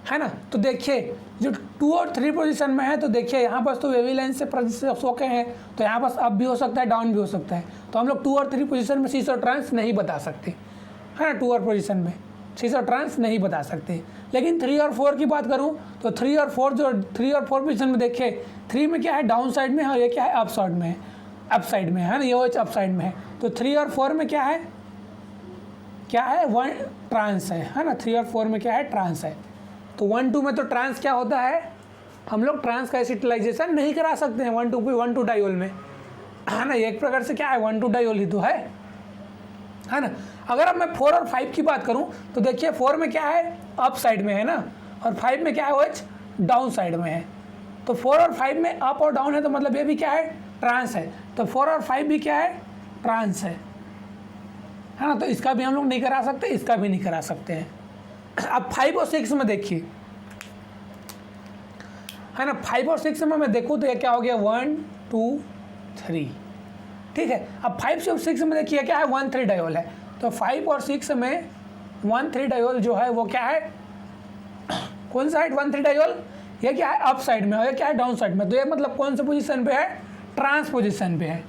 है ना। तो देखिए जो 2 और 3 पोजीशन में है, तो देखिए यहाँ पर तो वेवी लाइन से सोके हैं, तो यहाँ पर अप भी हो सकता है, डाउन भी हो सकता है। तो हम लोग 2 और 3 पोजीशन में सीस और ट्रांस नहीं बता सकते, है ना। 2 और पोजीशन में सीस और ट्रांस नहीं बता सकते। लेकिन 3 और 4 की बात करूँ तो 3 और 4 पोजीशन में देखिए 3 में क्या है, डाउन साइड में है, और ये क्या है, अप साइड में है, है ना, ये OH अप साइड में है। तो 3 और 4 में क्या है 1 ट्रांस है ना। 3 और 4 में क्या है, ट्रांस है। तो 1 2 में तो ट्रांस क्या होता है, हम लोग ट्रांस का एसिटिलाइजेशन नहीं करा सकते हैं 1 2 डायोल में, है ना। एक प्रकार से क्या है, 1 2 डायोल ही तो है ना। अगर अब मैं 4 और 5 की बात करूं तो देखिए 4 में क्या है, अप साइड में है ना, और 5 में क्या है, OH डाउन साइड में है। तो 4 और 5 में अप और डाउन है, तो मतलब ये भी क्या है, ट्रांस है। तो 4 और 5 भी क्या है, ट्रांस है ना। तो इसका भी हम लोग नहीं करा सकते, इसका भी नहीं करा सकते हैं। अब 5 और 6 में देखिए, है ना, 5 और 6 में मैं देखूँ तो ये क्या हो गया, 1 2 3। ठीक है, अब 5 से 6 में देखिए क्या है, 1,3 डायोल है, तो 5 और 6 में 1,3 डायोल जो है वो क्या है, कौन सा है 1,3 डायोल, ये क्या है अप साइड में और ये क्या है डाउन साइड में, तो ये मतलब कौन से पोजीशन पे है, ट्रांस पोजीशन पे है।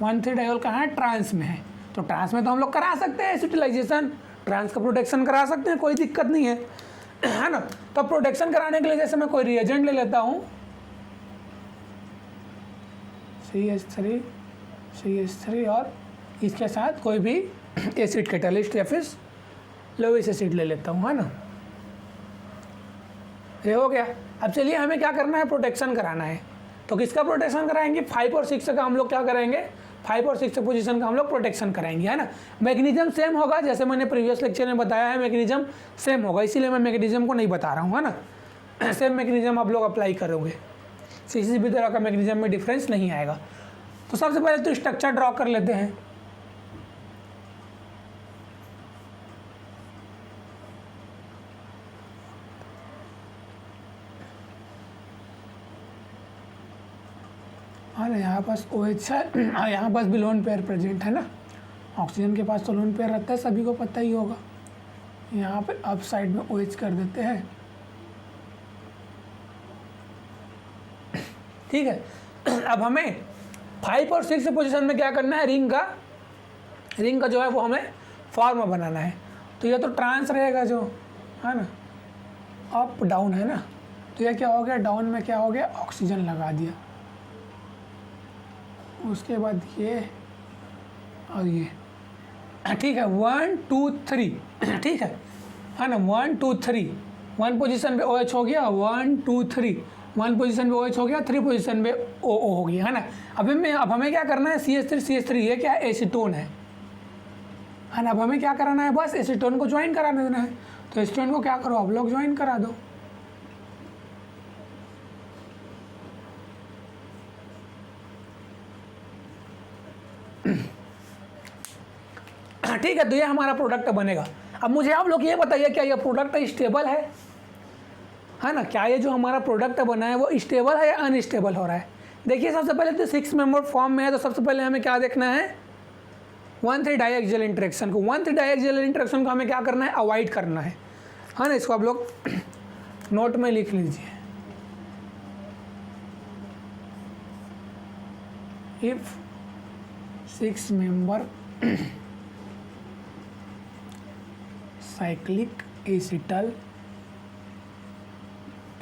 1,3 डायोल कहाँ है, ट्रांस में है, तो ट्रांस में तो हम लोग करा सकते हैं एसिटिलाइजेशन, ट्रांस का प्रोटेक्शन करा सकते हैं, कोई दिक्कत नहीं है ना। तो प्रोटेक्शन कराने के लिए जैसे मैं कोई रिएजेंट ले लेता हूँ, CH3 और इसके साथ कोई भी एसिड कैटालिस्ट या फिर लोइस एसिड ले लेता हूँ, है ना। ये हो गया। अब चलिए हमें क्या करना है, प्रोटेक्शन कराना है, तो किसका प्रोटेक्शन कराएंगे, 5 और 6 का हम लोग क्या करेंगे, 5 और 6 पोजीशन का हम लोग प्रोटेक्शन कराएंगे, है ना। मैकेनिज्म सेम होगा, जैसे मैंने प्रीवियस लेक्चर में बताया है, मैकेनिज्म सेम होगा, इसीलिए मैं मैकेनिज्म को नहीं बता रहा हूँ, है ना। सेम मैकेनिज्म आप लोग अप्लाई करोगे, किसी भी तरह का मैकेनिज्म में डिफरेंस नहीं आएगा। तो सबसे पहले तो स्ट्रक्चर ड्रॉ कर लेते हैं। हाँ, यहाँ पास OH है, यहाँ पास भी लोन पेयर प्रेजेंट है ना, ऑक्सीजन के पास तो लोन पेयर रहता है, सभी को पता ही होगा। यहाँ पे अप साइड में OH कर देते हैं, ठीक है। अब हमें 5 और 6 पोजीशन में क्या करना है, रिंग का जो है वो हमें फॉर्म बनाना है। तो ये तो ट्रांस रहेगा जो, है ना, अप डाउन है ना, तो ये क्या हो गया, डाउन में क्या हो गया, ऑक्सीजन लगा दिया, उसके बाद ये और ये, ठीक है, 1 2 3, ठीक है ना, 1 2 3, 1 पोजीशन पे OH हो गया, 1 2 3, 1 पोजीशन पे OH हो गया, 3 पोजीशन पे OO हो गया, है ना। अब हमें क्या करना है, CH3 ये क्या है, एसीटोन है ना। अब हमें क्या कराना है, बस एसीटोन को ज्वाइन कराने देना है। तो एसीटोन को क्या करो, आप लोग ज्वाइन करा दो। ठीक है, तो ये हमारा प्रोडक्ट बनेगा। अब मुझे आप लोग ये बताइए, क्या ये प्रोडक्ट स्टेबल है ना, क्या ये जो हमारा प्रोडक्ट बना है वो स्टेबल है या अनस्टेबल हो रहा है। देखिए सबसे पहले तो 6 मेंबर फॉर्म में है, तो सबसे पहले हमें क्या देखना है, 1,3 डाइएक्सियल इंटरेक्शन को। 1,3 डाइएक्सियल इंटरेक्शन को हमें क्या करना है, अवॉइड करना है ना। इसको आप लोग नोट में लिख लीजिए। If 6 member cyclic acetal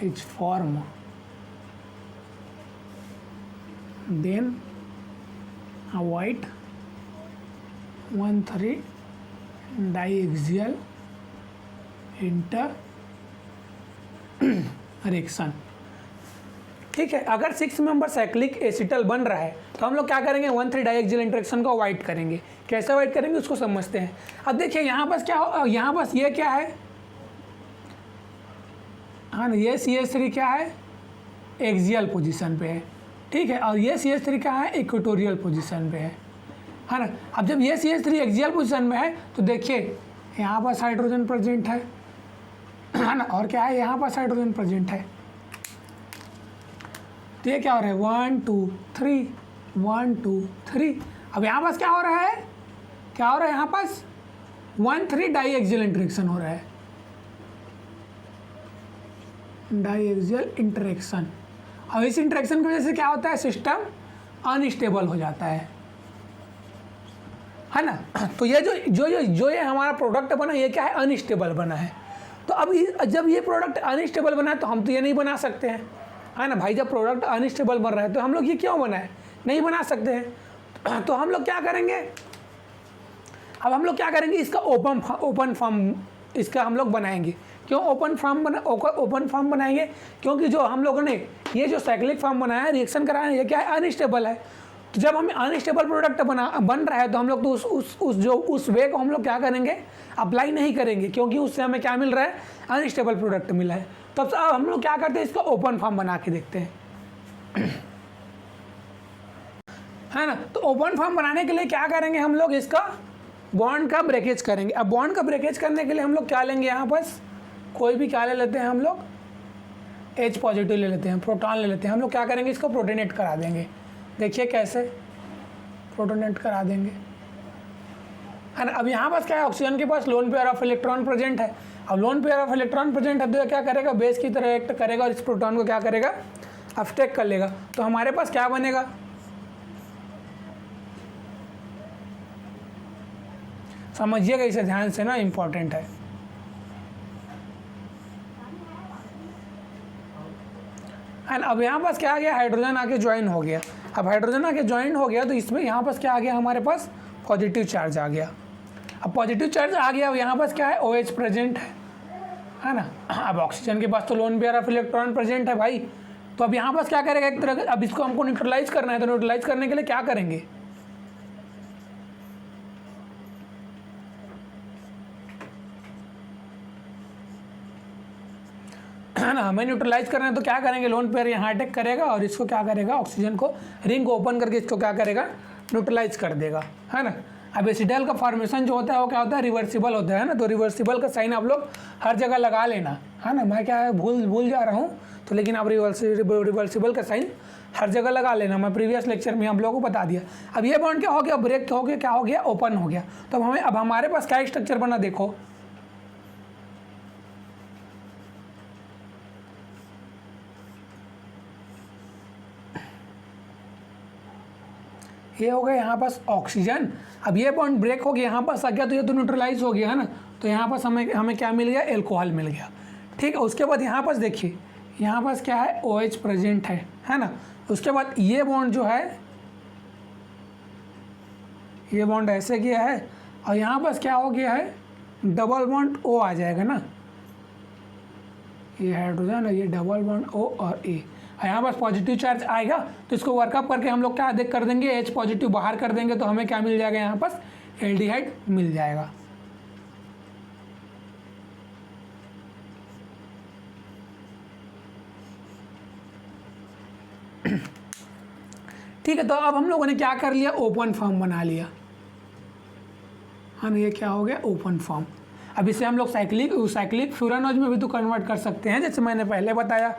is formed, then avoid 1,3 diaxial interaction। ठीक है, अगर 6 मेंबर साइक्लिक एसिटल बन रहा है तो हम लोग क्या करेंगे, 1,3 डाइएक्सियल इंटरेक्शन को अवॉइड करेंगे। कैसे अवॉइड करेंगे उसको समझते हैं। अब देखिए यहाँ पास क्या हो, यहाँ पास ये क्या है, हाँ ना, ये CH3 क्या है, एक्सियल पोजीशन पे है, ठीक है, और ये CH3 क्या है, इक्वेटोरियल पोजीशन पे है ना। अब जब ये CH3 एक्सियल पोजीशन में है तो देखिए यहाँ पास हाइड्रोजन प्रेजेंट है ना, और क्या है, यहाँ पास हाइड्रोजन प्रेजेंट है। तो ये क्या हो रहा है, 1 2 3 1 2 3। अब यहाँ पास क्या हो रहा है, यहाँ पास 1,3 डाइएक्सियल इंटरेक्शन हो रहा है, डाइएक्सियल इंटरेक्शन। अब इस इंटरेक्शन की वजह से क्या होता है, सिस्टम अनस्टेबल हो जाता है ना। तो ये जो ये हमारा प्रोडक्ट बना, ये क्या है, अनस्टेबल बना है। तो अब जब ये प्रोडक्ट अनस्टेबल बना है तो हम तो ये नहीं बना सकते हैं, है ना भाई। जब प्रोडक्ट अनस्टेबल बन रहा है तो हम लोग ये क्यों बनाए, नहीं बना सकते हैं। तो हम लोग क्या करेंगे, अब हम लोग क्या करेंगे, इसका ओपन फॉर्म इसका हम लोग बनाएंगे। क्यों ओपन फॉर्म बनाएंगे, क्योंकि जो हम लोगों ने ये जो साइक्लिक फॉर्म बनाया है, रिएक्शन कराया है, ये क्या है, अनस्टेबल है। तो जब हमें अनस्टेबल प्रोडक्ट बन रहा है तो हम लोग तो उस वे को हम लोग क्या करेंगे, अप्लाई नहीं करेंगे, क्योंकि उससे हमें क्या मिल रहा है, अनस्टेबल प्रोडक्ट मिला है। तब हम लोग क्या करते हैं, इसका ओपन फॉर्म बना के देखते हैं, है ना। तो ओपन फॉर्म बनाने के लिए क्या करेंगे, हम लोग इसका बॉन्ड का ब्रेकेज करेंगे। अब बॉन्ड का ब्रेकेज करने के लिए हम लोग क्या लेंगे, यहाँ पास कोई भी क्या ले लेते हैं, हम लोग H पॉजिटिव ले लेते हैं, प्रोटॉन ले लेते हैं। हम लोग क्या करेंगे, इसको प्रोटोनेट करा देंगे। देखिए कैसे, प्रोटॉन ऐड करा देंगे, है ना। अब यहाँ पास क्या है, ऑक्सीजन के पास lone pair of electron present है। अब lone pair of electron present है तो क्या करेगा, बेस की तरह एक्ट करेगा और इस प्रोटॉन को क्या करेगा, अब्स्ट्रैक्ट कर लेगा। तो हमारे पास क्या बनेगा, समझिएगा इसे ध्यान से ना, इंपॉर्टेंट है। एंड अब यहाँ पास क्या आ गया, हाइड्रोजन आके ज्वाइन हो गया। अब हाइड्रोजन आके ज्वाइन हो गया तो इसमें यहाँ पास क्या आ गया, हमारे पास पॉजिटिव चार्ज आ गया। अब पॉजिटिव चार्ज आ गया, अब यहाँ पास क्या है, OH प्रेजेंट है ना। अब ऑक्सीजन के पास तो loan pair of electron present है भाई। तो अब यहाँ पास क्या करेगा, एक तरह का, अब इसको हमको न्यूट्रलाइज करना है, तो न्यूट्रलाइज करने के लिए क्या करेंगे, है ना। हमें न्यूट्रलाइज करना है तो क्या करेंगे, लोन पेयर यहाँ अटैक करेगा और इसको क्या करेगा, ऑक्सीजन को रिंग को ओपन करके इसको क्या करेगा, न्यूट्रलाइज कर देगा, है ना। अब एसिडाइल का फॉर्मेशन जो होता है वो क्या होता है, रिवर्सिबल होता है ना। तो रिवर्सिबल का साइन आप लोग हर जगह लगा लेना, है ना। मैं क्या है भूल जा रहा हूँ तो, लेकिन आप रिवर्सिबल का साइन हर जगह लगा लेना। मैं प्रीवियस लेक्चर में हम लोगों को बता दिया। अब ये बॉन्ड क्या हो गया, ब्रेक हो गया, क्या हो गया, ओपन हो गया। तो अब हमारे पास क्या स्ट्रक्चर बना, देखो ये हो गया यहाँ पास ऑक्सीजन। अब ये बॉन्ड ब्रेक हो गया, यहाँ पास आ गया तो ये तो न्यूट्रलाइज हो गया, है ना। तो यहाँ पास हमें क्या मिल गया, एल्कोहल मिल गया, ठीक है। उसके बाद यहाँ पास देखिए, यहाँ पास क्या है, OH प्रेजेंट है ना। उसके बाद ये बॉन्ड जो है, ये बॉन्ड ऐसे किया है और यहाँ पास क्या हो गया है, डबल बॉन्ड O आ जाएगा ना। ये हाइड्रोजन है, ये डबल बॉन्ड O और A। यहाँ पास पॉजिटिव चार्ज आएगा तो इसको वर्कअप करके हम लोग क्या देख कर देंगे, H पॉजिटिव बाहर कर देंगे तो हमें क्या मिल जाएगा, यहाँ पास एल्डिहाइड मिल जाएगा। ठीक है। तो अब हम लोगों ने क्या कर लिया, ओपन फॉर्म बना लिया, हाँ। ये क्या हो गया, ओपन फॉर्म। अब इसे हम लोग साइक्लिक फ्यूरानोज में भी तो कन्वर्ट कर सकते हैं, जैसे मैंने पहले बताया,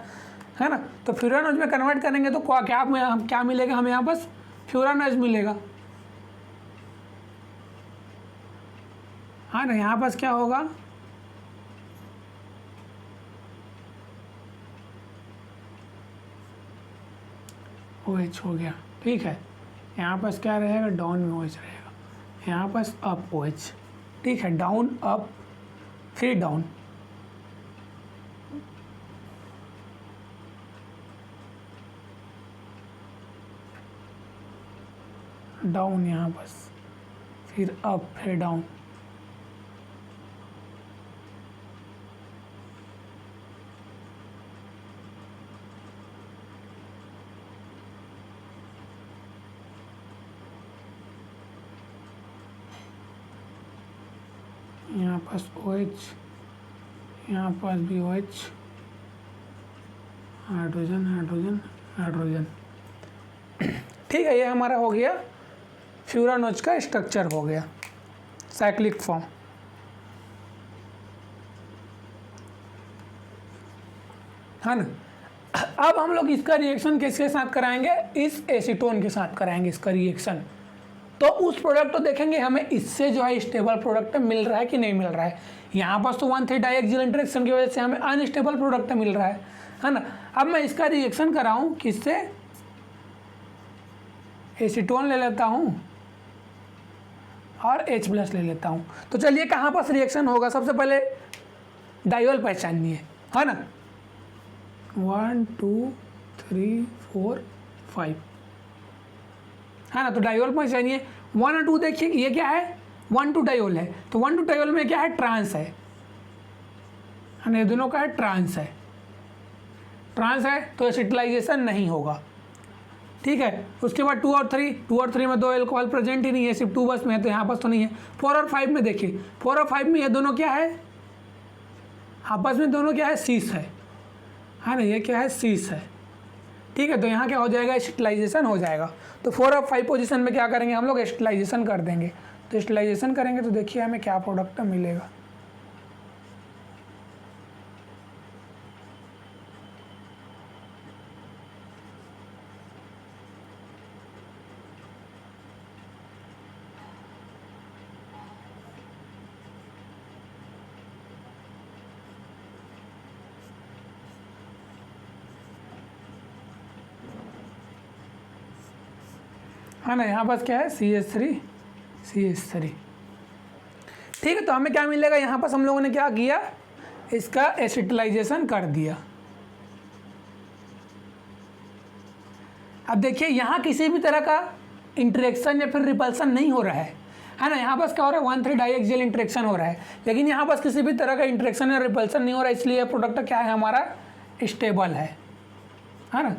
है ना। तो फ्यूरानोज में कन्वर्ट करेंगे तो क्या मिलेगा, हमें यहाँ पास फ्यूरानोज मिलेगा, हाँ ना। यहाँ पास क्या होगा, OH हो गया, ठीक है। यहाँ पास क्या रहेगा, डाउन में OH रहेगा, यहाँ पास अप OH, ठीक है। डाउन अप फिर डाउन, डाउन यहाँ पास फिर अप फिर डाउन, यहाँ पास OH, यहाँ पास भी OH, हाइड्रोजन हाइड्रोजन हाइड्रोजन, ठीक है। ये हमारा हो गया फ्यूरानोज का स्ट्रक्चर हो गया, साइक्लिक फॉर्म, है ना। अब हम लोग इसका रिएक्शन किसके साथ कराएंगे, इस एसीटोन के साथ कराएंगे इसका रिएक्शन। तो उस प्रोडक्ट को देखेंगे हमें इससे जो है स्टेबल प्रोडक्ट मिल रहा है कि नहीं मिल रहा है। यहाँ पास तो 1,3 डाइएक्सियल इंटरेक्शन की वजह से हमें अनस्टेबल प्रोडक्ट मिल रहा है ना। अब मैं इसका रिएक्शन कराऊँ किससे, एसीटोन ले लेता हूँ और H+ ले लेता हूँ। तो चलिए कहाँ पास रिएक्शन होगा, सबसे पहले डायोल पहचानिए, है ना। 1 2 3 4 5, है ना। तो डायोल पहचानिए, 1 और 2 देखिए, ये क्या है, 1 2 डायोल है। तो 1 2 डायोल में क्या है, ट्रांस है ना। ये दोनों का है ट्रांस है, ट्रांस है तो एसिटिलाइजेशन नहीं होगा, ठीक है। उसके बाद 2 और 3 में 2 एल्कोहल प्रेजेंट ही नहीं है, सिर्फ 2 बस में है, तो यहाँ पास तो नहीं है। 4 और 5 में देखिए, 4 और 5 में ये दोनों क्या है, आपस में दोनों क्या है, सीस है ना। ये क्या है, सीस है, ठीक है। तो यहाँ क्या हो जाएगा, एसिटिलाइजेशन हो जाएगा। तो 4 और 5 पोजीशन में क्या करेंगे हम लोग, एसिटिलाइजेशन कर देंगे। तो एसिटिलाइजेशन करेंगे तो देखिए हमें क्या प्रोडक्ट मिलेगा, है ना, यहाँ पास क्या है CH3 CH3। ठीक है, तो हमें क्या मिलेगा, यहाँ पास हम लोगों ने क्या किया, इसका एसिटिलाइजेशन कर दिया। अब देखिए यहाँ किसी भी तरह का इंटरेक्शन या फिर रिपल्सन नहीं हो रहा है ना, यहाँ पास क्या हो रहा है 1,3 डाइएक्सियल इंटरेक्शन हो रहा है, लेकिन यहाँ पास किसी भी तरह का इंटरेक्शन या रिपल्सन नहीं हो रहा है, इसलिए प्रोडक्ट क्या है हमारा, स्टेबल है ना।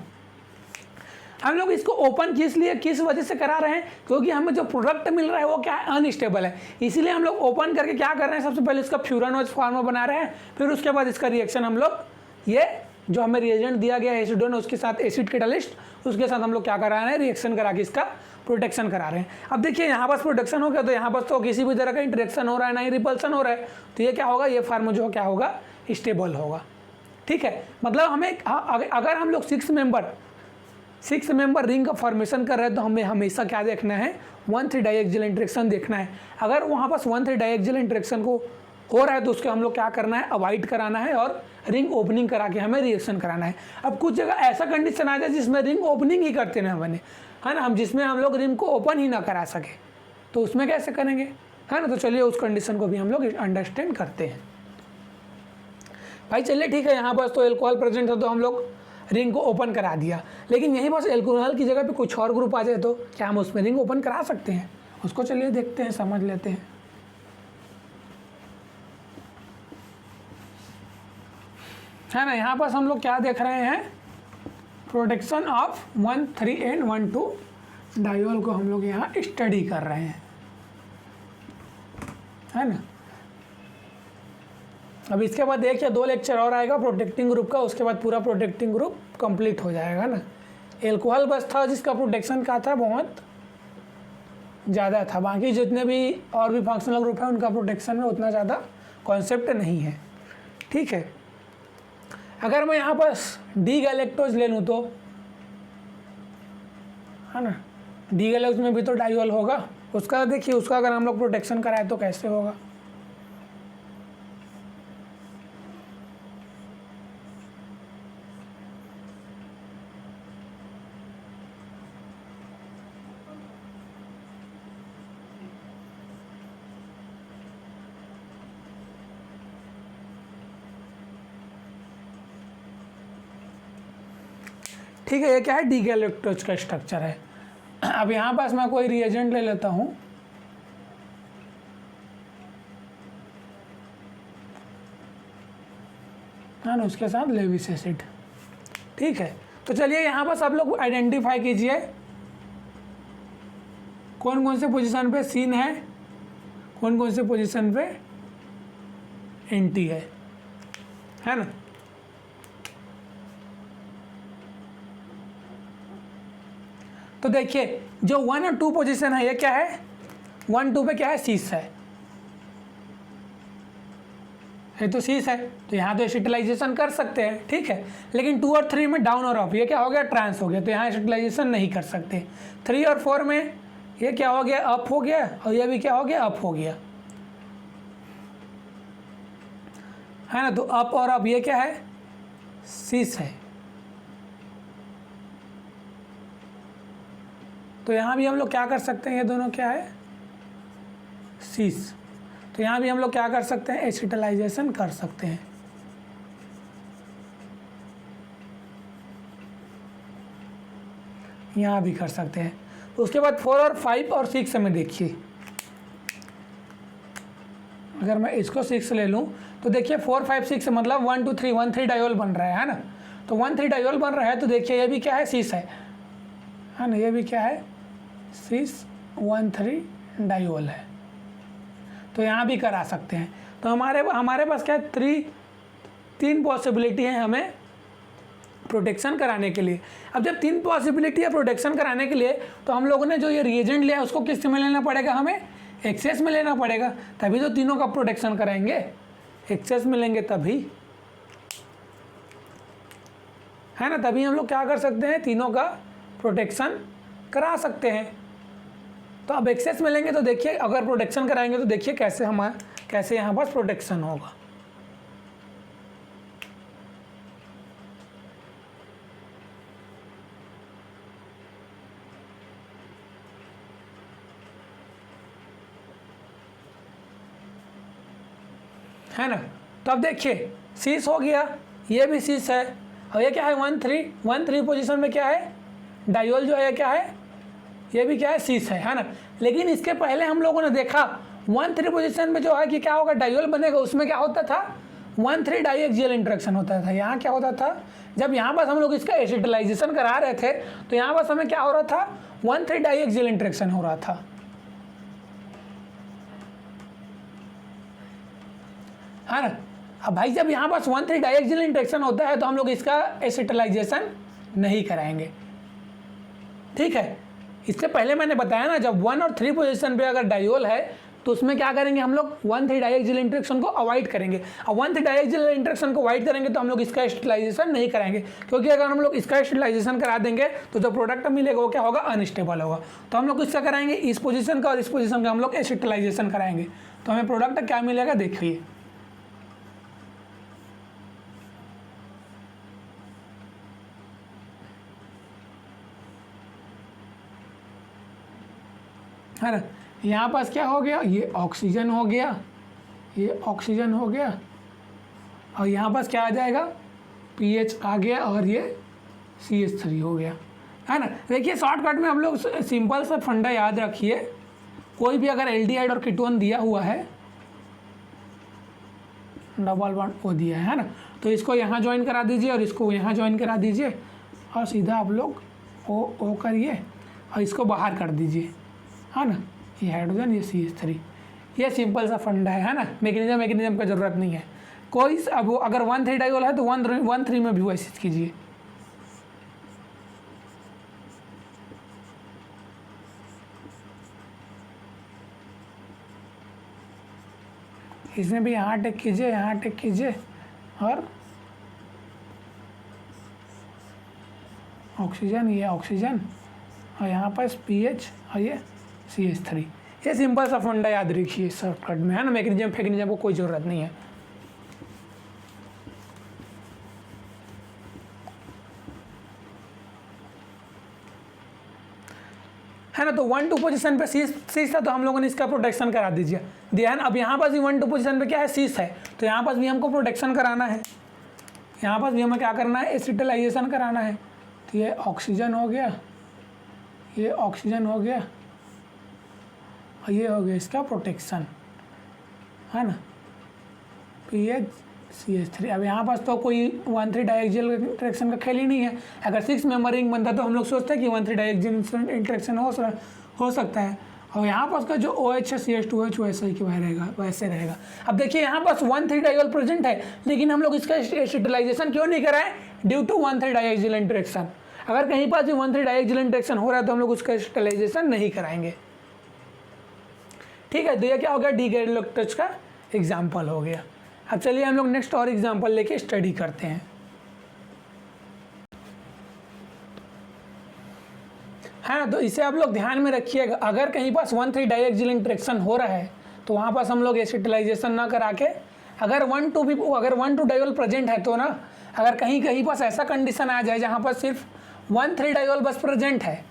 हम लोग इसको ओपन किस वजह से करा रहे हैं, क्योंकि हमें जो प्रोडक्ट मिल रहा है वो क्या है, अनस्टेबल है, इसीलिए हम लोग ओपन करके क्या कर रहे हैं, सबसे पहले इसका फ्यूरानोज फॉर्म बना रहे हैं, फिर उसके बाद इसका रिएक्शन हम लोग ये जो हमें रिएजेंट दिया गया है एसिडोन, उसके साथ एसिड कैटालिस्ट, उसके साथ हम लोग क्या करा रहे हैं, रिएक्शन करा के इसका प्रोटेक्शन करा रहे हैं। अब देखिए यहाँ पास प्रोटेक्शन हो गया, तो यहाँ पास तो किसी भी तरह का इंटरेक्शन हो रहा है, ना ही रिपल्सन हो रहा है, तो ये क्या होगा, ये फार्म जो क्या होगा, स्टेबल होगा। ठीक है, मतलब हमें अगर हम लोग 6 मेंबर रिंग का फॉर्मेशन कर रहे हैं, तो हमें हमेशा क्या देखना है, 1,3 डाइएक्सियल इंटरेक्शन देखना है। अगर वहाँ पास 1,3 डाइएक्सियल इंटरेक्शन को हो रहा है, तो उसके हम लोग क्या करना है, अवॉइड कराना है और रिंग ओपनिंग करा के हमें रिएक्शन कराना है। अब कुछ जगह ऐसा कंडीशन आ जाए जिसमें रिंग ओपनिंग ही करते ना बने, है ना, हम जिसमें हम लोग रिंग को ओपन ही ना करा सके, तो उसमें कैसे करेंगे, है ना। तो चलिए उस कंडीशन को भी हम लोग अंडरस्टैंड करते हैं। भाई चलिए ठीक है, यहाँ पास तो एल्कोहल प्रेजेंट है, तो हम लोग रिंग को ओपन करा दिया, लेकिन यहीं पास एल्कोहल की जगह पे कुछ और ग्रुप आ जाए, तो क्या हम उसमें रिंग ओपन करा सकते हैं, उसको चलिए देखते हैं, समझ लेते हैं। है ना, यहाँ पास हम लोग क्या देख रहे हैं, प्रोटेक्शन ऑफ 1,3 एंड 1,2 डायोल को हम लोग यहाँ स्टडी कर रहे हैं, है ना। अब इसके बाद 1 या 2 लेक्चर और आएगा प्रोटेक्टिंग ग्रुप का, उसके बाद पूरा प्रोटेक्टिंग ग्रुप कंप्लीट हो जाएगा ना। एल्कोहल बस था जिसका प्रोटेक्शन का था बहुत ज़्यादा था, बाकी जितने भी और भी फंक्शनल ग्रुप है उनका प्रोटेक्शन में उतना ज़्यादा कॉन्सेप्ट नहीं है। ठीक है, अगर मैं यहाँ पास डी गैलेक्टोज ले लूँ तो, है ना, डी गैलेक्टोज में भी तो डायोल होगा, उसका देखिए, उसका अगर हम लोग प्रोटेक्शन कराए तो कैसे होगा। ठीक है, ये क्या है, डी गैलेक्टोज का स्ट्रक्चर है। अब यहाँ पास मैं कोई रिएजेंट ले लेता हूँ, है ना, उसके साथ लेविस एसिड। ठीक है, तो चलिए यहाँ पास आप लोग आइडेंटिफाई कीजिए कौन कौन से पोजीशन पे सीन है, कौन कौन से पोजीशन पे एंटी है ना। तो देखिए जो 1 और 2 पोजीशन है, ये क्या है, 1, 2 पे क्या है, सीस है, ये तो सीस है, तो यहाँ तो एसिटिलाइजेशन कर सकते हैं। ठीक है, लेकिन 2 और 3 में डाउन और अप, ये क्या हो गया, ट्रांस हो गया, तो यहाँ एसिटिलाइजेशन नहीं कर सकते। 3 और 4 में ये क्या हो गया, अप हो गया, और ये भी क्या हो गया, अप हो गया, है ना। तो अप और अप ये क्या है, सीस है। तो यहाँ भी हम लोग क्या कर सकते हैं, ये दोनों क्या है, सीस, तो यहाँ भी हम लोग क्या कर सकते हैं, एसिटिलाइजेशन कर सकते हैं। यहाँ भी कर सकते हैं। उसके बाद 4 और 5 और 6 में देखिए, अगर मैं इसको 6 ले लूँ तो देखिए 4, 5, 6 मतलब 1, 2, 3 1, 3 डायोल बन रहा है ना। तो 1, 3 डायोल बन रहा है, तो देखिए ये भी क्या है, सीस है ना, ये भी क्या है, सीस 1, 3 डायोल है। तो यहाँ भी करा सकते हैं। तो हमारे पास क्या है, 3 पॉसिबिलिटी है हमें प्रोटेक्शन कराने के लिए। अब जब 3 पॉसिबिलिटी है प्रोटेक्शन कराने के लिए, तो हम लोगों ने जो ये रिएजेंट लिया है उसको किस में लेना पड़ेगा, हमें एक्सेस में लेना पड़ेगा, तभी तो तीनों का प्रोटेक्शन कराएंगे। एक्सेस में लेंगे तभी, है ना, तभी हम लोग क्या कर सकते हैं, तीनों का प्रोटेक्शन करा सकते हैं। तो अब एक्सेस में लेंगे तो देखिए, अगर प्रोटेक्शन कराएंगे तो देखिए कैसे यहाँ पास प्रोटेक्शन होगा। है ना। तो अब देखिए सीस हो गया, ये भी सीस है, और ये क्या है 1,3 पोजीशन में क्या है डायोल जो है क्या है, ये भी क्या है सीस है ना। लेकिन इसके पहले हम लोगों ने देखा 1,3 पोजीशन में जो है कि क्या होगा डायोल बनेगा, उसमें क्या होता था 1,3 डाइएक्सियल इंटरेक्शन होता था। यहाँ क्या होता था, जब यहाँ पर हम लोग इसका एसिटिलाइजेशन करा रहे थे तो यहाँ पर हमें क्या हो रहा था 1,3 डाइएक्सियल इंटरेक्शन हो रहा था, है ना। अब भाई जब यहाँ पास 1,3 डाइएक्सियल इंटरेक्शन होता है तो हम लोग इसका एसिटिलाइजेशन नहीं कराएंगे, ठीक है। इससे पहले मैंने बताया ना जब 1 और 3 पोजीशन पे अगर डायोल है तो उसमें क्या करेंगे हम लोग 1,3 डाइएक्सियल इंटरेक्शन को अवॉइड करेंगे। और 1,3 डाइएक्सियल इंटरेक्शन को अवॉइड करेंगे तो हम लोग इसका एसिटिलाइजेशन नहीं कराएंगे, क्योंकि अगर हम लोग इसका एसिटिलाइजेशन करा देंगे तो जो प्रोडक्ट मिलेगा वो क्या होगा अनस्टेबल होगा। तो हम लोग इसका कराएंगे इस पोजीशन का और इस पोजीशन का हम लोग एसिटिलाइजेशन कराएंगे, तो हमें प्रोडक्ट क्या मिलेगा देखिए। है ना, यहाँ पास क्या हो गया, ये ऑक्सीजन हो गया, ये ऑक्सीजन हो गया, और यहाँ पास क्या आ जाएगा पीएच आ गया, और ये CH3 हो गया, है ना। देखिए शॉर्टकट में हम लोग सिंपल सा फंडा याद रखिए, कोई भी अगर एल्डिहाइड और कीटोन दिया हुआ है, डबल बॉन्ड ओ दिया है ना, तो इसको यहाँ ज्वाइन करा दीजिए और इसको यहाँ ज्वाइन करा दीजिए, और सीधा आप लोग ओ करिए और इसको बाहर कर दीजिए, है ना। ये हाइड्रोजन, ये CH3, ये सिंपल सा फंडा है ना। मैकेनिज्म का ज़रूरत नहीं है कोई। अब अगर 1,3 डायोल है तो 1,3 में भी वैसे कीजिए। इसमें भी यहाँ टेक कीजिए, यहाँ टेक कीजिए, और ऑक्सीजन, ये ऑक्सीजन, और यहाँ पर pH और ये CH3। ये सिंपल सा फंडा याद रखिए शॉर्टकट में, है ना। मैकेनिज्म को कोई ज़रूरत नहीं है। है ना, तो 1-2 पोजीशन पे सीस था तो हम लोगों ने इसका प्रोटेक्शन करा दीजिए दिया है ना। अब यहाँ पास भी 1-2 पोजीशन पे क्या है सीस है, तो यहाँ पास भी हमको प्रोटेक्शन कराना है, यहाँ पास भी हमें क्या करना है एसिटिलाइजेशन कराना है। तो ये ऑक्सीजन हो गया, ये ऑक्सीजन हो गया, और ये हो गया इसका प्रोटेक्शन, है ना, pH CH3। अब यहाँ पास तो कोई 1,3 डाइएक्सियल इंटरेक्शन का खेल ही नहीं है। अगर 6 मेंबर रिंग बनता तो हम लोग सोचते हैं कि 1,3 डाइएक्सियल इंटरेक्शन हो सकता है। और यहाँ पास का जो OH है CH2OH वैसे ही वैसे रहेगा। अब देखिए यहाँ पास 1,3 डायोल प्रेजेंट है, लेकिन हम लोग इसका एसिटिलाइजेशन क्यों नहीं कराएं, ड्यू टू 1,3 डाइएक्सियल इंटरेक्शन। अगर कहीं पास भी 1,3 डाइएक्सियल इंटरेक्शन हो रहा है तो हम लोग उसका एसिटिलाइजेशन नहीं कराएंगे, ठीक है। तो ये क्या हो गया डीगैरोलेक्टोज का एग्जाम्पल हो गया। अब चलिए हम लोग नेक्स्ट और एग्जाम्पल लेके स्टडी करते हैं, है ना। तो इसे आप लोग ध्यान में रखिएगा, अगर कहीं पास 1,3 डाइएक्सियल इंटरेक्शन हो रहा है तो वहाँ पास हम लोग एसिटिलाइजेशन ना करा के, अगर 1,2 डायोल प्रेजेंट है तो ना, अगर कहीं पास ऐसा कंडीशन आ जाए जहाँ पर सिर्फ 1,3 डायोल बस प्रेजेंट है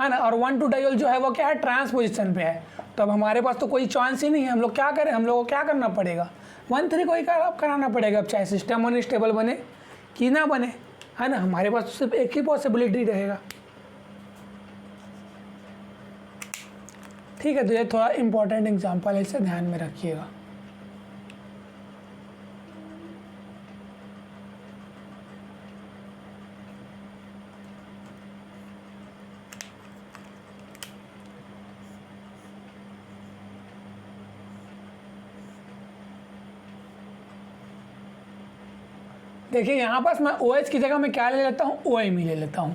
ना, और 1,2 डायोल जो है वो क्या है ट्रांस पोजिशन पे है, तो अब हमारे पास तो कोई चांस ही नहीं है। हम लोग क्या करें, हम लोग को क्या करना पड़ेगा 1,3 को ही कराना पड़ेगा। अब चाहे सिस्टम अनस्टेबल बने कि ना बने, है ना, हमारे पास तो सिर्फ एक ही पॉसिबिलिटी रहेगा, ठीक है। तो ये थोड़ा इंपॉर्टेंट एग्जांपल है, इसे ध्यान में रखिएगा। देखिए यहाँ पास मैं OH की जगह में क्या ले लेता हूँ, OM ले लेता हूँ,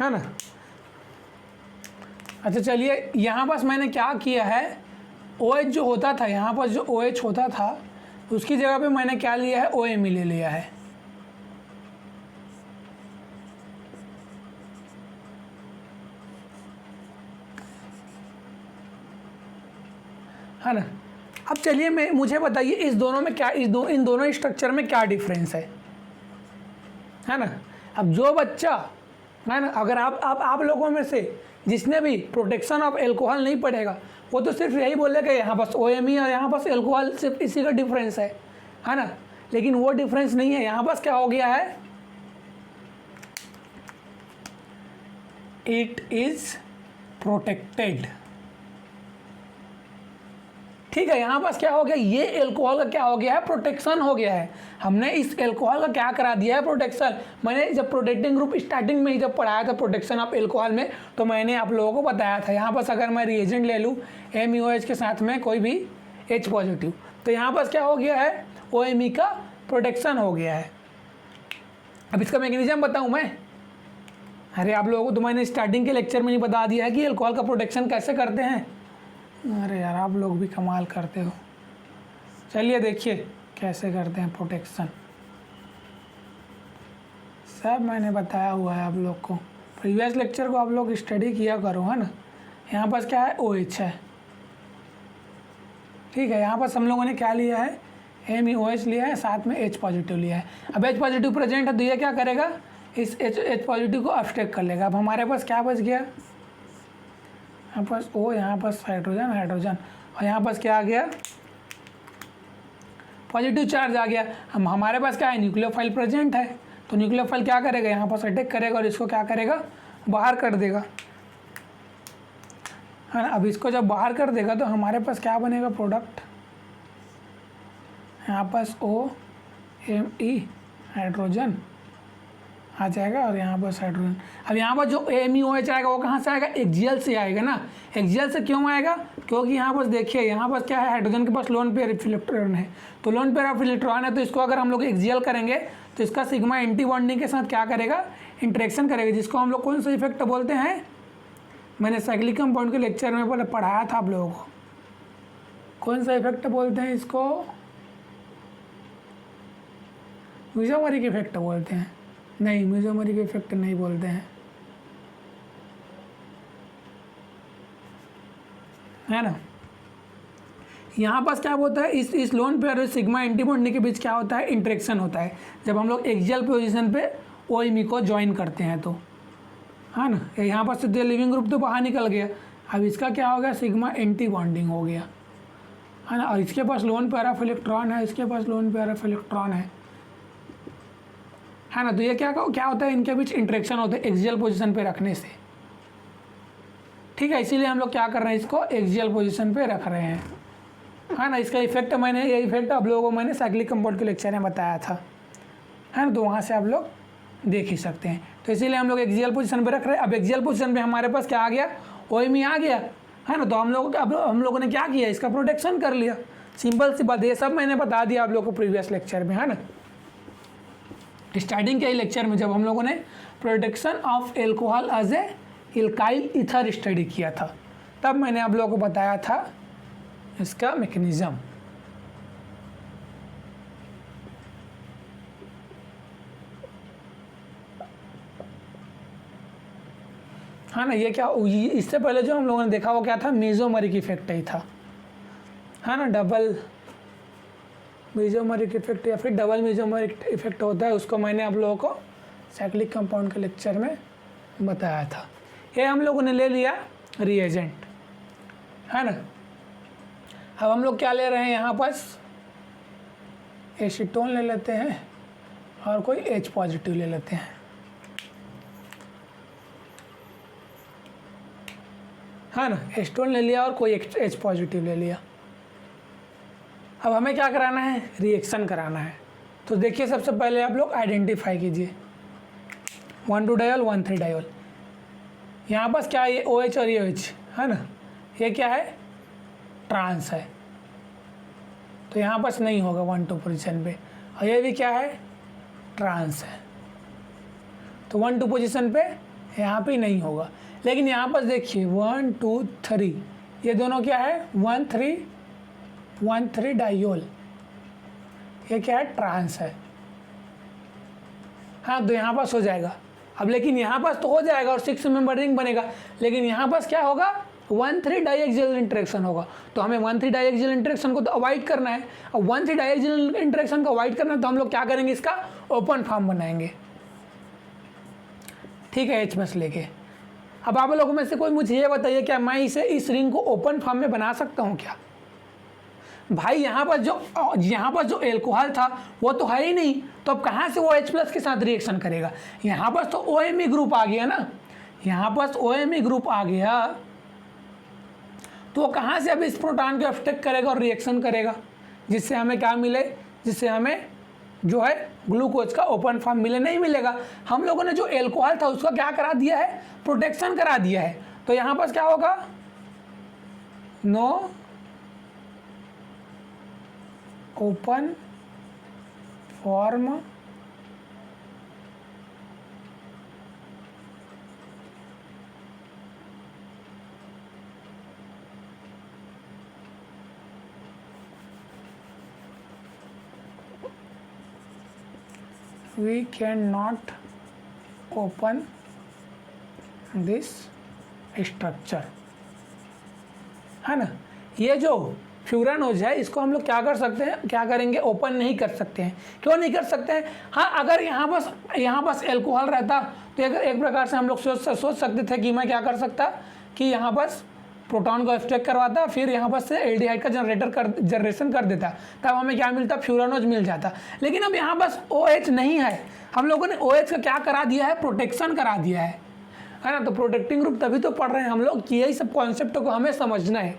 है ना। अच्छा चलिए यहाँ पास मैंने क्या किया है, OH जो होता था, यहाँ पास जो OH होता था उसकी जगह पे मैंने क्या लिया है, OM ले लिया है ना। अब चलिए मुझे बताइए इस दोनों में क्या, इन दोनों स्ट्रक्चर में क्या डिफरेंस है ना। अब जो बच्चा है ना। अगर आप लोगों में से जिसने भी प्रोटेक्शन ऑफ एल्कोहल नहीं पढ़ेगा वो तो सिर्फ यही बोलेगा यहाँ बस OMe और यहाँ बस एल्कोहल, सिर्फ इसी का डिफरेंस है ना। लेकिन वो डिफरेंस नहीं है। यहाँ बस क्या हो गया है, इट इज प्रोटेक्टेड। ठीक है, यहाँ पास क्या हो गया, ये एल्कोहल का क्या हो गया है, प्रोटेक्शन हो गया है। हमने इस एल्कोहल का क्या करा दिया है, प्रोटेक्शन। मैंने जब प्रोटेक्टिंग ग्रुप स्टार्टिंग में ही जब पढ़ाया था प्रोटेक्शन ऑफ एल्कोहल में, तो मैंने आप लोगों को बताया था यहाँ पास अगर मैं रिएजेंट ले लूँ MeOH के साथ में कोई भी H पॉजिटिव, तो यहाँ पास क्या हो गया है, OMe का प्रोटेक्शन हो गया है। अब इसका मैकेनिज्म बताऊँ मैं, अरे आप लोगों को तो मैंने स्टार्टिंग के लेक्चर में ही बता दिया है कि एल्कोहल का प्रोटेक्शन कैसे करते हैं। अरे यार आप लोग भी कमाल करते हो। चलिए देखिए कैसे करते हैं प्रोटेक्शन, सब मैंने बताया हुआ है आप लोग को। प्रीवियस लेक्चर को आप लोग स्टडी किया करो, है ना। यहाँ पास क्या है, OH है। ठीक है, यहाँ पास हम लोगों ने क्या लिया है, MeOH लिया है, साथ में H पॉजिटिव लिया है। अब H पॉजिटिव प्रेजेंट है तो ये क्या करेगा, इस H पॉजिटिव को अपस्टेक कर लेगा। अब हमारे पास क्या बच गया, यहाँ पास O, यहाँ पास हाइड्रोजन और यहाँ पास क्या आ गया, पॉजिटिव चार्ज आ गया। हम हमारे पास क्या है, न्यूक्लियोफाइल प्रेजेंट है, तो न्यूक्लियोफाइल क्या करेगा, यहाँ पास अटैक करेगा और इसको क्या करेगा, बाहर कर देगा, है ना। अब इसको जब बाहर कर देगा तो हमारे पास क्या बनेगा, प्रोडक्ट, यहाँ पास OMe हाइड्रोजन आ जाएगा और यहाँ पर हाइड्रोजन। अब यहाँ पर जो MeOH आएगा वो कहाँ से आएगा, एक्सियल से आएगा ना। एक्सियल से क्यों आएगा, क्योंकि यहाँ पर देखिए यहाँ पर क्या है, हाइड्रोजन के पास लोन पेयर ऑफ इलेक्ट्रॉन है, तो लोन पेयर ऑफ इलेक्ट्रॉन है, तो इसको अगर हम लोग एक्सियल करेंगे तो इसका सिग्मा एंटी बॉन्डिंग के साथ क्या करेगा, इंटरेक्शन करेगा, जिसको हम लोग कौन सा इफेक्ट बोलते हैं, मैंने साइक्लिक कंपाउंड के लेक्चर में पहले पढ़ाया था आप लोगों को, कौन सा इफेक्ट बोलते हैं इसको, मेसोमेरिक इफेक्ट बोलते हैं। नहीं, मेसोमेरिक इफेक्ट नहीं बोलते हैं, है ना। यहाँ पास क्या होता है, इस लोन पेयर और सिग्मा एंटी बॉन्डिंग के बीच क्या होता है, इंटरेक्शन होता है जब हम लोग एक्सियल पोजीशन पे OMe को ज्वाइन करते हैं तो, है ना। यहाँ पास तो लिविंग ग्रुप तो बाहर निकल गया। अब इसका क्या हो गया, सिग्मा एंटी बॉन्डिंग हो गया, है ना। और इसके पास लोन पेयर ऑफ इलेक्ट्रॉन है, इसके पास लोन पेयर ऑफ इलेक्ट्रॉन है ना। तो ये क्या होता है, इनके बीच इंटरेक्शन होता है एक्सियल पोजीशन पे रखने से। ठीक है, इसीलिए हम लोग क्या कर रहे हैं, इसको एक्सियल पोजीशन पे रख रहे हैं, है ना। इसका इफेक्ट ये इफेक्ट आप लोगों को मैंने साइक्लिक कंपाउंड के लेक्चर में बताया था, है ना, तो वहाँ से आप लोग देख ही सकते हैं। तो इसीलिए हम लोग एक्सियल पोजीशन पे रख रहे हैं। अब एक्सियल पोजीशन पे हमारे पास क्या आ गया, OMe आ गया, है ना। तो हम लोगों ने क्या किया, इसका प्रोटेक्शन कर लिया। सिंपल सी बात, ये सब मैंने बता दिया आप लोग को प्रीवियस लेक्चर में, है ना। स्टार्टिंग के लेक्चर में जब हम लोगों ने protection of alcohol as a alkyl ether study किया था, तब मैंने आप लोगों को बताया था इसका मैकेनिज्म। हाँ ना, ये क्या, इससे पहले जो हम लोगों ने देखा वो क्या था, मेसोमेरिक इफेक्ट ही था, है ना। डबल मेसोमेरिक इफेक्ट या फिर डबल मेसोमेरिक इफेक्ट होता है, उसको मैंने आप लोगों को साइक्लिक कंपाउंड के लेक्चर में बताया था। ये हम लोगों ने ले लिया रिएजेंट, है ना। अब हम लोग क्या ले रहे हैं, यहाँ पास एसीटोन ले लेते हैं और कोई H पॉजिटिव ले लेते हैं, है ना। एसीटोन ले लिया और कोई H पॉजिटिव ले लिया। अब हमें क्या कराना है, रिएक्शन कराना है। तो देखिए सबसे पहले आप लोग आइडेंटिफाई कीजिए, 1,2 डायोल 1,3 डायोल। यहाँ पास क्या है, ये OH और ये OH, है ना। ये क्या है, ट्रांस है, तो यहाँ पास नहीं होगा 1,2 पोजीशन पे। और ये भी क्या है, ट्रांस है, तो 1,2 पोजीशन पे यहाँ पे नहीं होगा। लेकिन यहाँ पास देखिए 1, 2, 3, ये दोनों क्या है, 1,3 डायोल, ये क्या है, ट्रांस है। हाँ, तो यहाँ पास हो जाएगा। अब लेकिन यहाँ पास तो हो जाएगा और 6 मेंबर रिंग बनेगा, लेकिन यहाँ पास क्या होगा, 1,3 डाइएक्सियल इंटरेक्शन होगा। तो हमें 1,3 डाइएक्सियल इंटरेक्शन को तो अवॉइड करना है। अब 1,3 डाइएक्सियल इंटरेक्शन को अवॉइड करना है तो हम लोग क्या करेंगे, इसका ओपन फॉर्म बनाएंगे। ठीक है, H+ लेके। अब आप लोगों में से कोई मुझे ये बताइए, क्या मैं इस रिंग को ओपन फॉर्म में बना सकता हूँ क्या? भाई यहाँ पर जो एल्कोहल था वो तो है ही नहीं, तो अब कहाँ से वो H+ के साथ रिएक्शन करेगा? यहाँ पर तो OMe ग्रुप आ गया ना, यहाँ पर OMe ग्रुप आ गया, तो वो कहाँ से अब इस प्रोटॉन को अटैक करेगा और रिएक्शन करेगा, जिससे हमें क्या मिले, जिससे हमें जो है ग्लूकोज का ओपन फॉर्म मिले? नहीं मिलेगा। हम लोगों ने जो एल्कोहल था उसका क्या करा दिया है, प्रोटेक्शन करा दिया है। तो यहाँ पर क्या होगा, no open form we cannot open this structure, है ना। ये जो फ्यूरानोज है इसको हम लोग क्या कर सकते हैं, क्या करेंगे, ओपन नहीं कर सकते हैं। क्यों नहीं कर सकते हैं? हाँ, अगर यहाँ बस एल्कोहल रहता तो एक प्रकार से हम लोग सोच सकते थे कि मैं क्या कर सकता, कि यहाँ बस प्रोटॉन को अटैक करवाता, फिर यहाँ पर से एल्डिहाइड का जनरेशन कर देता, तब हमें क्या मिलता, फ्यूरानोज मिल जाता। लेकिन अब यहाँ बस OH नहीं है, हम लोगों ने OH का क्या करा दिया है, प्रोटेक्शन करा दिया है ना। तो प्रोटेक्टिंग ग्रुप तभी तो पढ़ रहे हैं हम लोग कि यही सब कॉन्सेप्ट को हमें समझना है।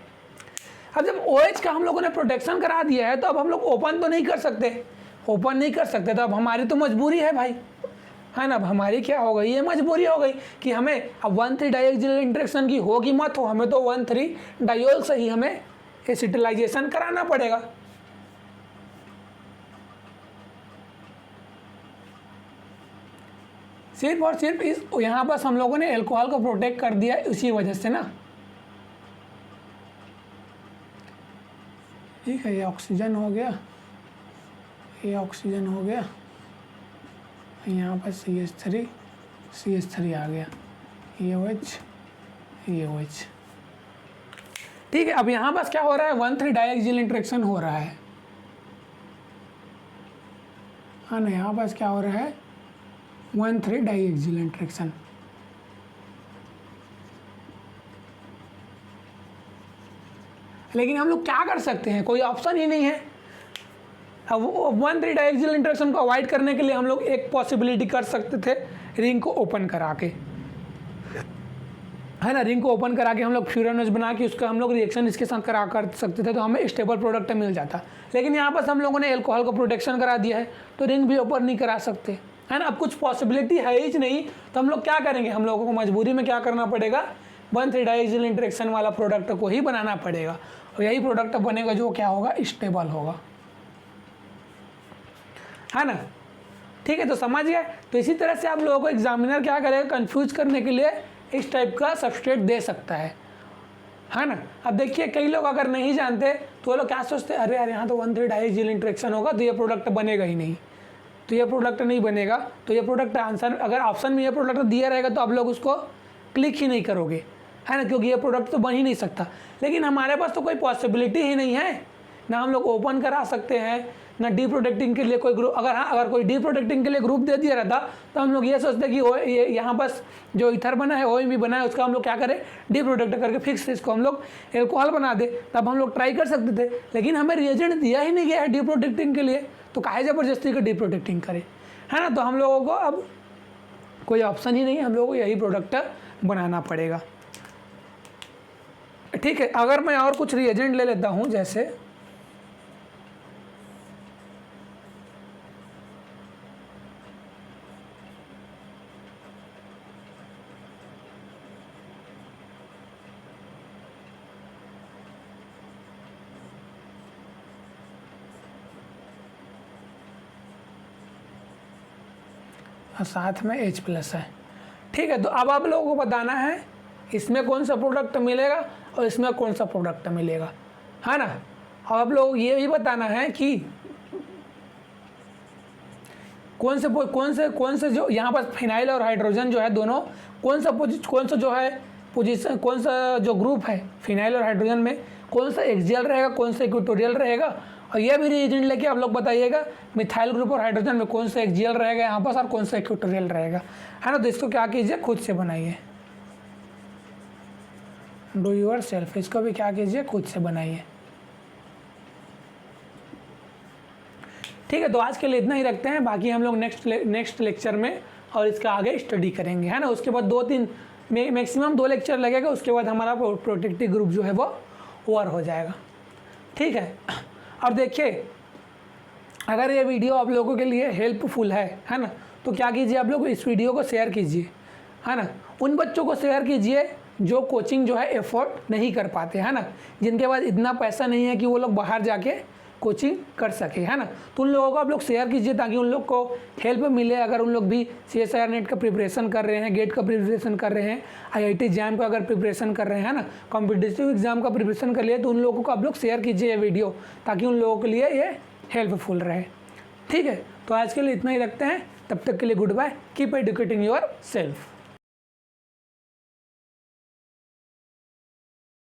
अब जब OH का हम लोगों ने प्रोटेक्शन करा दिया है तो अब हम लोग ओपन तो नहीं कर सकते, तो अब हमारी तो मजबूरी है भाई, है ना। अब हमारी क्या हो गई, ये मजबूरी हो गई कि हमें अब 1,3-डाइऑक्सिल इंटरेक्शन की होगी मत हो, हमें तो 1,3-डायोल से ही हमें एसिटिलाइजेशन कराना पड़ेगा। सिर्फ और सिर्फ इस यहाँ बस हम लोगों ने एल्कोहल को प्रोटेक्ट कर दिया इसी वजह से ना। ठीक है, ये ऑक्सीजन हो गया, ये ऑक्सीजन हो गया, यहाँ पर CH3 आ गया, ये OH। ठीक है, अब यहाँ बस क्या हो रहा है, 1,3-डाइऑक्सिल इंटरेक्शन हो रहा है ना। यहाँ बस क्या हो रहा है, 1,3-डाइऑक्सिल इंटरेक्शन। लेकिन हम लोग क्या कर सकते हैं, कोई ऑप्शन ही नहीं है। अब 1,3-डाइऑक्सिल इंटरेक्शन को अवॉइड करने के लिए हम लोग एक पॉसिबिलिटी कर सकते थे, रिंग को ओपन करा के, है ना। रिंग को ओपन करा के हम लोग फ्यूरानोज बना के उसका हम लोग रिएक्शन इसके साथ करा कर सकते थे, तो हमें स्टेबल प्रोडक्ट मिल जाता। लेकिन यहाँ पर हम लोगों ने एल्कोहल को प्रोटेक्शन करा दिया है, तो रिंग भी ओपन नहीं करा सकते, है ना। अब कुछ पॉसिबिलिटी है ही नहीं, तो हम लोग क्या करेंगे, हम लोगों को मजबूरी में क्या करना पड़ेगा, 1,3-डाइऑक्सिल इंटरेक्शन वाला प्रोडक्ट को ही बनाना पड़ेगा, और यही प्रोडक्ट बनेगा जो क्या होगा, स्टेबल होगा, है ना। ठीक है, तो समझ गए। तो इसी तरह से आप लोगों को एग्जामिनर क्या करेगा, कंफ्यूज करने के लिए इस टाइप का सब्सट्रेट दे सकता है ना। अब देखिए, कई लोग अगर नहीं जानते तो वो लोग क्या सोचते हैं, अरे यार यहाँ तो 1,3-डाइऑक्सिल इंटरेक्शन होगा तो ये प्रोडक्ट बनेगा ही नहीं, तो ये प्रोडक्ट नहीं बनेगा, तो ये प्रोडक्ट आंसर, अगर ऑप्शन में ये प्रोडक्ट दिया रहेगा तो आप लोग उसको क्लिक ही नहीं करोगे, है ना, क्योंकि ये प्रोडक्ट तो बन ही नहीं सकता। लेकिन हमारे पास तो कोई पॉसिबिलिटी ही नहीं है, ना हम लोग ओपन करा सकते हैं, ना डी प्रोटेक्टिंग के लिए कोई ग्रुप, अगर कोई डी प्रोटेक्टिंग के लिए ग्रुप दे दिया रहता तो हम लोग ये सोचते कि ये यहाँ बस जो इथर बना है, OMe बना है, उसका हम लोग क्या करें, डी प्रोटेक्ट करके फिक्स इसको हम लोग एल्कोहल बना दे, तब हम लोग ट्राई कर सकते थे। लेकिन हमें रिएजेंट दिया ही नहीं गया है डी प्रोटेक्टिंग के लिए, तो काहे ज़बरदस्ती का डी प्रोटेक्टिंग करें, है ना। तो हम लोगों को अब कोई ऑप्शन ही नहीं है, हम लोगों को यही प्रोडक्ट बनाना पड़ेगा। ठीक है, अगर मैं और कुछ रिएजेंट ले लेता हूँ, जैसे साथ में H+ है। ठीक है, तो अब आप लोगों को बताना है इसमें कौन सा प्रोडक्ट मिलेगा और इसमें कौन सा प्रोडक्ट मिलेगा, है ना। अब आप लोग ये भी बताना है कि कौन से जो यहाँ पर फिनाइल और हाइड्रोजन जो है दोनों, कौन सा जो है पोजीशन, कौन सा जो ग्रुप है फिनाइल और हाइड्रोजन में, कौन सा एक्सियल रहेगा, कौन सा इक्वेटोरियल रहेगा, और ये भी रिएजेंट लेके आप लोग बताइएगा मिथाइल ग्रुप और हाइड्रोजन में कौन सा एक्सियल रहेगा यहाँ पर और कौन सा इक्वेटोरियल रहेगा, है ना। तो इसको क्या कीजिए, खुद से बनाइए, डू योर सेल्फ, इसको भी क्या कीजिए, खुद से बनाइए। ठीक है, तो आज के लिए इतना ही रखते हैं, बाकी हम लोग नेक्स्ट लेक्चर में और इसका आगे स्टडी करेंगे, है ना। उसके बाद 2-3 मैक्सिमम 2 लेक्चर लगेगा, उसके बाद हमारा प्रोटेक्टिव ग्रुप जो है वो ओवर हो जाएगा। ठीक है, और देखिए अगर ये वीडियो आप लोगों के लिए हेल्पफुल है ना, तो क्या कीजिए, आप लोग इस वीडियो को शेयर कीजिए, है ना। उन बच्चों को शेयर कीजिए जो कोचिंग जो है एफोर्ड नहीं कर पाते, है ना, जिनके पास इतना पैसा नहीं है कि वो लोग बाहर जाके कोचिंग कर सके, है ना। तो उन लोगों को आप लोग शेयर कीजिए ताकि उन लोग को हेल्प मिले। अगर उन लोग भी CSIR नेट का प्रिपरेशन कर रहे हैं, गेट का प्रिपरेशन कर रहे हैं, IIT जैम का अगर प्रिपरेशन कर रहे हैं ना, कॉम्पिटिटिव एग्जाम का प्रिपरेशन कर लिए, तो उन लोगों को आप लोग शेयर कीजिए ये वीडियो, ताकि उन लोगों के लिए ये हेल्पफुल रहे। ठीक है, तो आज के लिए इतना ही रखते हैं, तब तक के लिए goodbye, keep educating your self.